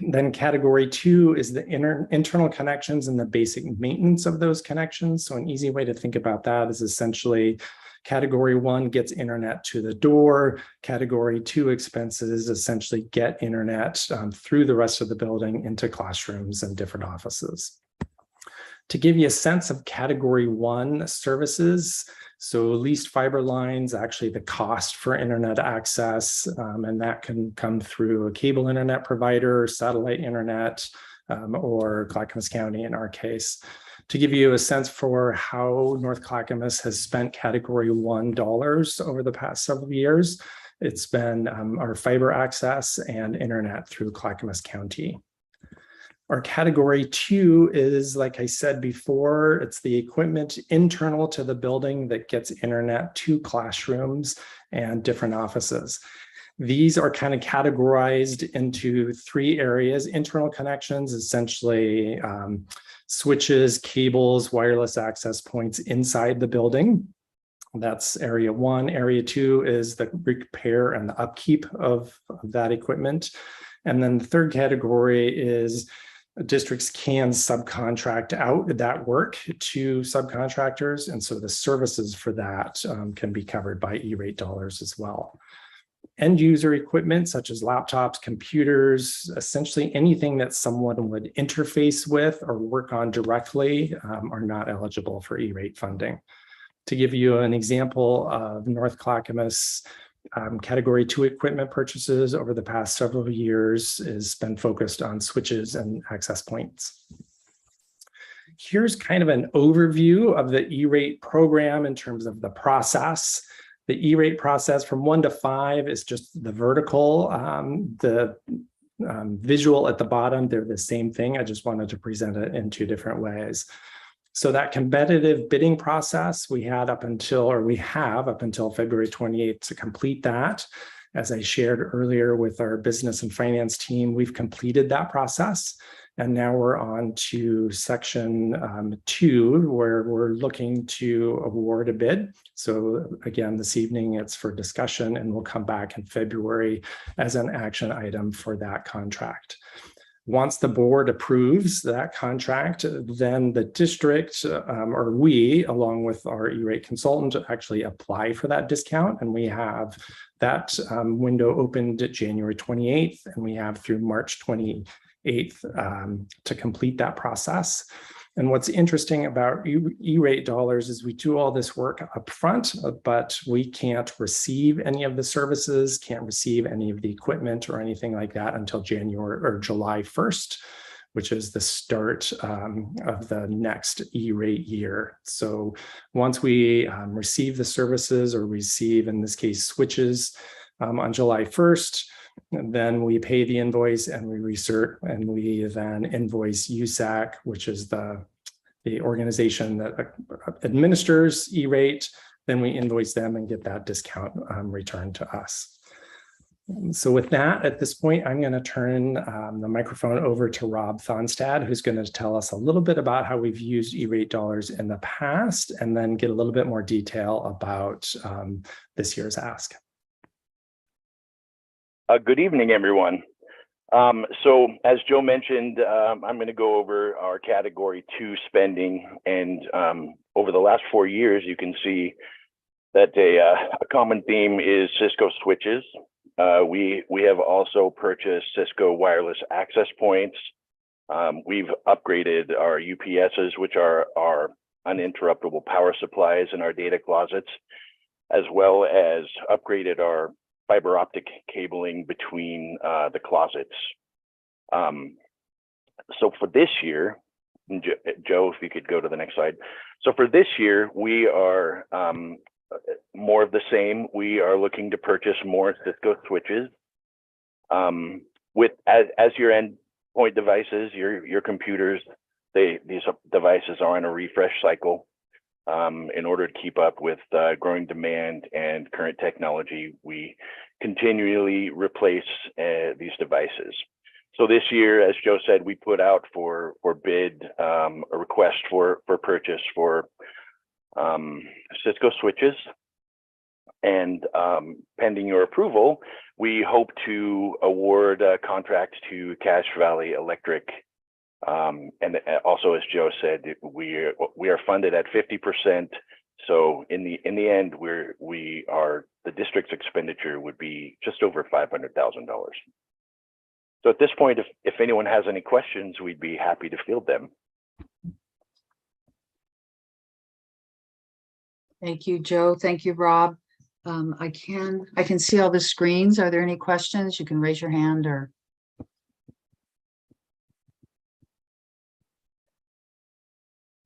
Then category two is the internal connections and the basic maintenance of those connections. So an easy way to think about that is essentially category one gets internet to the door. Category two expenses essentially get internet through the rest of the building into classrooms and different offices. To give you a sense of category one services, so leased fiber lines, actually the cost for internet access, and that can come through a cable internet provider, satellite internet, or Clackamas County in our case. To give you a sense for how North Clackamas has spent category one dollars over the past several years, it's been our fiber access and internet through Clackamas County. Our category two is, like I said before, it's the equipment internal to the building that gets internet to classrooms and different offices. These are kind of categorized into three areas. Internal connections, essentially switches, cables, wireless access points inside the building. That's area one. Area two is the repair and the upkeep of that equipment. And then the third category is districts can subcontract out that work to subcontractors. And so the services for that can be covered by E-rate dollars as well. end user equipment such as laptops, computers, essentially anything that someone would interface with or work on directly are not eligible for E-rate funding. To give you an example of North Clackamas Category 2 equipment purchases over the past several years has been focused on switches and access points. Here's kind of an overview of the E-rate program in terms of the process. The E-rate process from 1 to 5 is just the vertical. The visual at the bottom, they're the same thing. I just wanted to present it in 2 different ways. So that competitive bidding process we have up until February 28th to complete that. As I shared earlier with our business and finance team, we've completed that process. And now we're on to section 2, where we're looking to award a bid. So again, this evening it's for discussion, and we'll come back in February as an action item for that contract. Once the board approves that contract, then the district or we, along with our E-rate consultant, actually apply for that discount. And we have that window opened at January 28th, and we have through March 28th to complete that process. And what's interesting about E-rate dollars is we do all this work up front, but we can't receive any of the services, can't receive any of the equipment or anything like that until January or July 1st, which is the start of the next E-rate year. So once we receive the services or receive, in this case, switches on July 1st, and then we pay the invoice and we then invoice USAC, which is the organization that administers E-rate. Then we invoice them and get that discount returned to us. So with that, at this point, I'm going to turn the microphone over to Rob Thonstad, who's going to tell us a little bit about how we've used E-rate dollars in the past, and then get a little bit more detail about this year's ask. Good evening, everyone. So as Joe mentioned, I'm going to go over our Category 2 spending. And over the last 4 years, you can see that a common theme is Cisco switches. We have also purchased Cisco wireless access points. We've upgraded our UPSs, which are our uninterruptible power supplies in our data closets, as well as upgraded our fiber optic cabling between the closets. So for this year, Joe, if you could go to the next slide. So for this year, we are more of the same. We are looking to purchase more Cisco switches. As your endpoint devices, your computers, these devices are on a refresh cycle. In order to keep up with growing demand and current technology, we continually replace these devices. So this year, as Joe said, we put out for bid a request for purchase for Cisco switches. And pending your approval, we hope to award a contract to Cache Valley Electric. And also, as Joe said, we are funded at 50%. So in the end, the district's expenditure would be just over $500,000. So at this point, if anyone has any questions, we'd be happy to field them. Thank you, Joe. Thank you, Rob. I can see all the screens. Are there any questions? You can raise your hand or.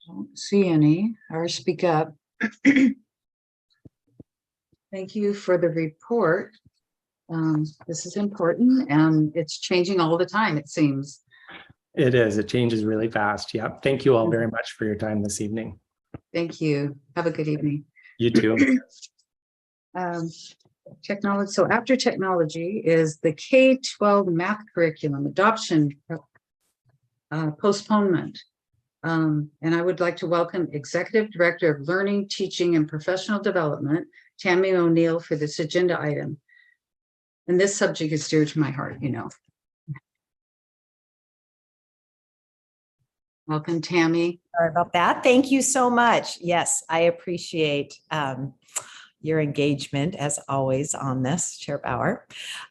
Don't see any, or speak up. Thank you for the report. This is important, and it's changing all the time, it seems. It is. It changes really fast. Yeah. Thank you all very much for your time this evening. Thank you. Have a good evening. You too. Technology. So after technology is the K-12 math curriculum adoption postponement. And I would like to welcome Executive Director of Learning, Teaching, and Professional Development, Tammy O'Neill, for this agenda item. And this subject is dear to my heart, you know. Welcome, Tammy. Sorry about that. Thank you so much. Yes, I appreciate your engagement as always on this, Chair Bauer.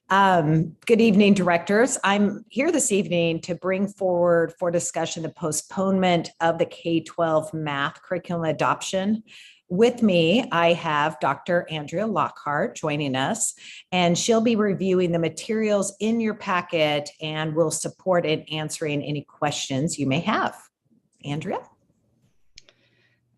Good evening, directors. I'm here this evening to bring forward for discussion the postponement of the K-12 math curriculum adoption. With me, I have Dr. Andrea Lockhart joining us, and she'll be reviewing the materials in your packet and will support in answering any questions you may have. Andrea?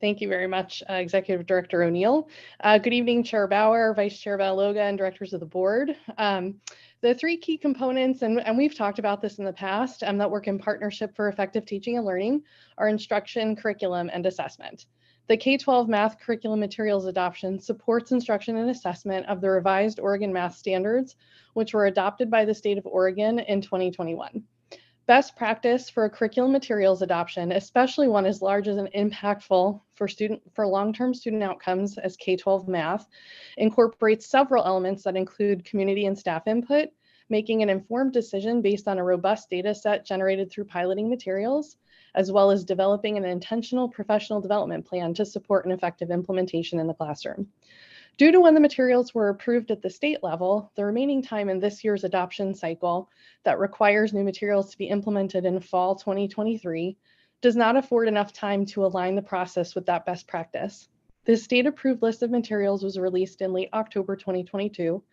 Thank you very much, Executive Director O'Neill. Good evening, Chair Bauer, Vice Chair Valoga, and directors of the board. The three key components, and we've talked about this in the past, that work in partnership for effective teaching and learning are instruction, curriculum, and assessment. The K-12 math curriculum materials adoption supports instruction and assessment of the revised Oregon math standards, which were adopted by the state of Oregon in 2021. Best practice for a curriculum materials adoption, especially one as large as and impactful for long-term student outcomes as K-12 math, incorporates several elements that include community and staff input, making an informed decision based on a robust data set generated through piloting materials, as well as developing an intentional professional development plan to support an effective implementation in the classroom. Due to when the materials were approved at the state level, the remaining time in this year's adoption cycle that requires new materials to be implemented in fall 2023 does not afford enough time to align the process with that best practice. This state-approved list of materials was released in late October 2022.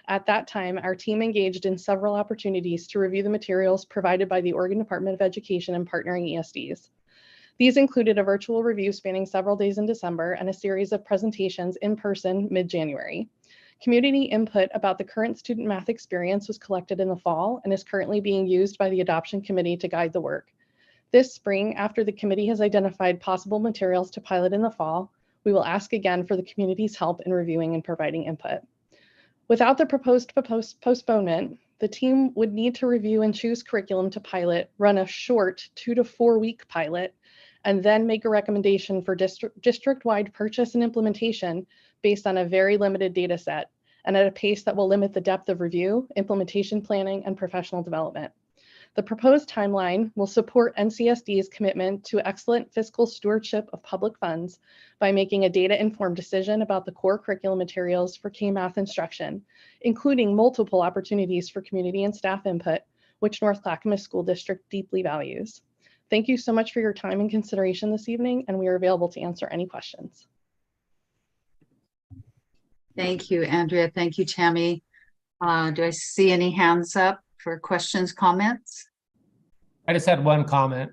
At that time, our team engaged in several opportunities to review the materials provided by the Oregon Department of Education and partnering ESDs. These included a virtual review spanning several days in December and a series of presentations in person mid-January. Community input about the current student math experience was collected in the fall and is currently being used by the adoption committee to guide the work. This spring, after the committee has identified possible materials to pilot in the fall, we will ask again for the community's help in reviewing and providing input. Without the proposed postponement, the team would need to review and choose curriculum to pilot, run a short 2 to 4 week pilot, and then make a recommendation for district-wide purchase and implementation based on a very limited data set and at a pace that will limit the depth of review, implementation planning, and professional development. The proposed timeline will support NCSD's commitment to excellent fiscal stewardship of public funds by making a data-informed decision about the core curriculum materials for K-Math instruction, including multiple opportunities for community and staff input, which North Clackamas School District deeply values. Thank you so much for your time and consideration this evening, and we are available to answer any questions. Thank you, Andrea. Thank you, Tammy. Do I see any hands up for questions, comments? I just had one comment.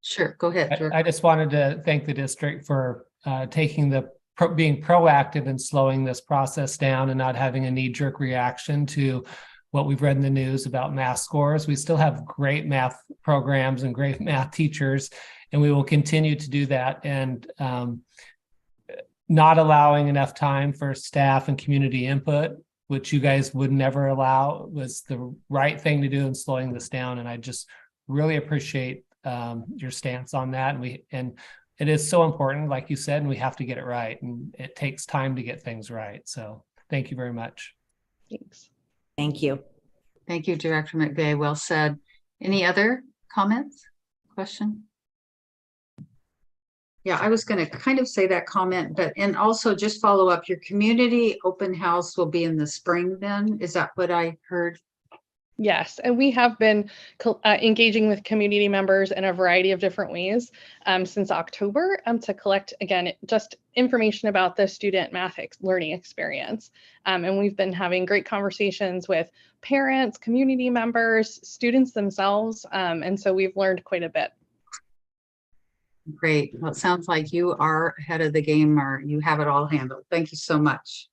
Sure, go ahead. I just wanted to thank the district for taking being proactive in slowing this process down and not having a knee-jerk reaction to what we've read in the news about math scores. We still have great math programs and great math teachers, and we will continue to do that. And not allowing enough time for staff and community input, which you guys would never allow, was the right thing to do in slowing this down. And I just really appreciate your stance on that. And it is so important, like you said, and we have to get it right. And it takes time to get things right. So thank you very much. Thanks. Thank you. Thank you, Director McVeigh. Well said. Any other comments? Question? Yeah, I was going to kind of say that comment, and also just follow up. Your community open house will be in the spring then? Is that what I heard? Yes, and we have been engaging with community members in a variety of different ways since October to collect, again, just information about the student math learning experience. And we've been having great conversations with parents, community members, students themselves. And so we've learned quite a bit. Great. Well, it sounds like you are ahead of the game, or you have it all handled. Thank you so much.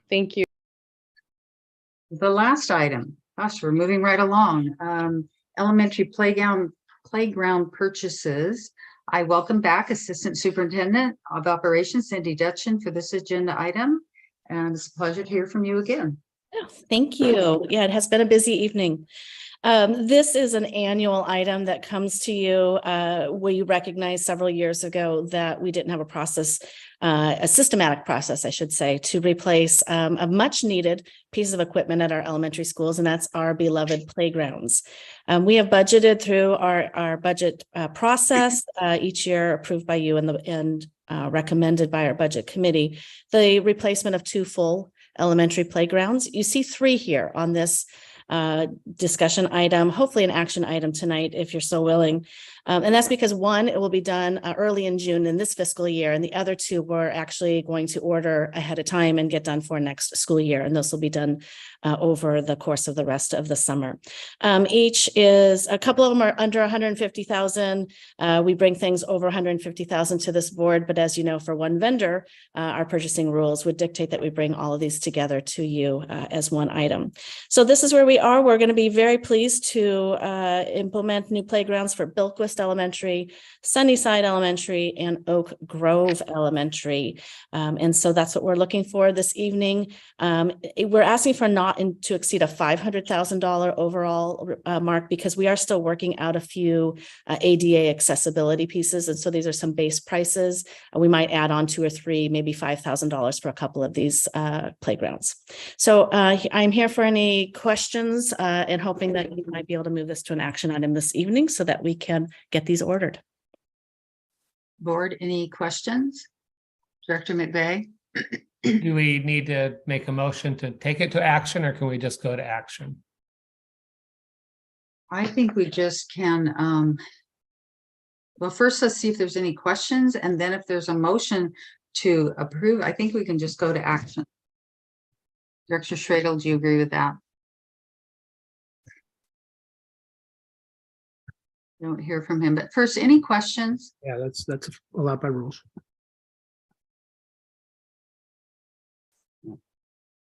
Thank you. The last item, gosh, we're moving right along. Elementary playground purchases. I welcome back Assistant Superintendent of Operations, Cindy Dutchin, for this agenda item. And it's a pleasure to hear from you again. Thank you. Yeah, it has been a busy evening. This is an annual item that comes to you. We recognized several years ago that we didn't have a process, a systematic process, I should say, to replace a much needed piece of equipment at our elementary schools, and that's our beloved playgrounds. We have budgeted through our budget process each year, approved by you and recommended by our budget committee, the replacement of 2 full elementary playgrounds. You see 3 here on this discussion item, hopefully an action item tonight, if you're so willing. And that's because 1, it will be done early in June in this fiscal year, and the other 2 we're actually going to order ahead of time and get done for next school year. And those will be done over the course of the rest of the summer. Each is, a couple of them are under 150,000. We bring things over 150,000 to this board, but as you know, for one vendor, our purchasing rules would dictate that we bring all of these together to you as one item. So this is where we are. We're going to be very pleased to implement new playgrounds for Bilquist Elementary, Sunnyside Elementary, and Oak Grove Elementary. And so that's what we're looking for this evening. We're asking for not to exceed a $500,000 overall mark, because we are still working out a few ADA accessibility pieces. And so these are some base prices. We might add on 2 or 3, maybe $5,000 for a couple of these playgrounds. So I'm here for any questions and hoping that you might be able to move this to an action item this evening so that we can get these ordered. Board, any questions? Director McVeigh? Do we need to make a motion to take it to action, or can we just go to action? I think we just can, well, first, let's see if there's any questions, and then if there's a motion to approve, I think we can just go to action. Director Schradel, do you agree with that? I don't hear from him, but first, any questions? Yeah, that's allowed by rules.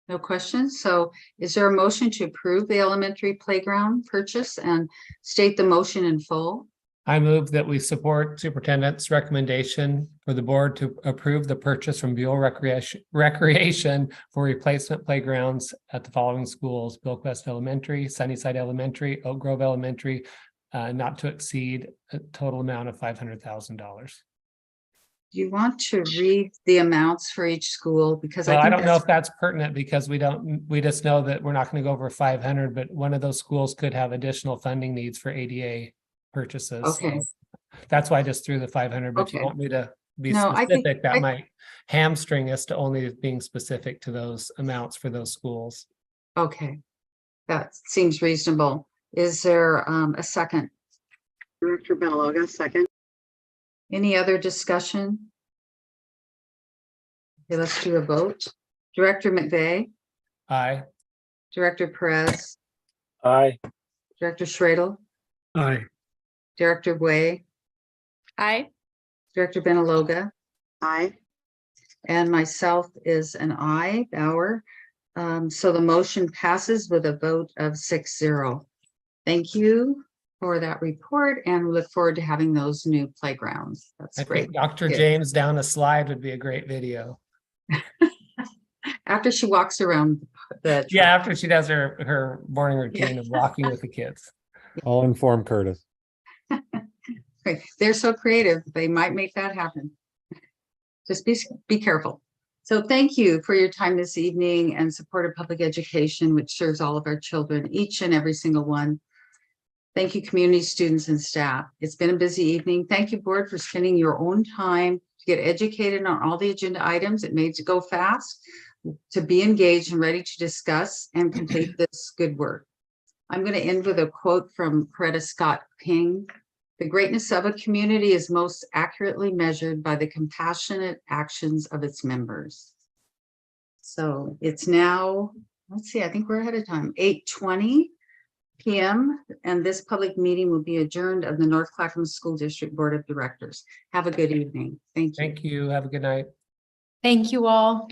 No questions. So is there a motion to approve the elementary playground purchase and state the motion in full? I move that we support superintendent's recommendation for the board to approve the purchase from Buell Recreation for replacement playgrounds at the following schools: Bilquist Elementary, Sunnyside Elementary, Oak Grove Elementary, not to exceed a total amount of $500,000. Do you want to read the amounts for each school? Because Well, I think don't know if that's pertinent, because we just know that we're not going to go over 500, but one of those schools could have additional funding needs for ADA purchases. Okay. So that's why I just threw the 500, but Okay. you want me to be No, specific, that might hamstring us to only being specific to those amounts for those schools. Okay, that seems reasonable. Is there a second? Director Benaloga, second. Any other discussion? Okay, let's do a vote. Director McVeigh, Aye. Director Perez, Aye. Director Schradel, Aye. Director Way, Aye. Director Benaloga, Aye. and myself is an aye, Bauer. So the motion passes with a vote of 6-0. Thank you for that report, and we look forward to having those new playgrounds. That's I great. think Dr. Good. James down a slide would be a great video. After she walks around the Yeah, after she does her morning routine of walking with the kids. I'll inform Curtis. Okay, they're so creative, they might make that happen. Just be careful. So thank you for your time this evening and support of public education, which serves all of our children, each and every single one. Thank you, community, students, and staff. It's been a busy evening. Thank you, board, for spending your own time to get educated on all the agenda items. It made to go fast, to be engaged and ready to discuss and complete this good work. I'm going to end with a quote from Coretta Scott King. The greatness of a community is most accurately measured by the compassionate actions of its members. So it's now, let's see, I think we're ahead of time, 8:20 p.m. and this public meeting will be adjourned of the North Clackamas School District Board of Directors. Have a good evening. Thank you. Thank you. Have a good night. Thank you all.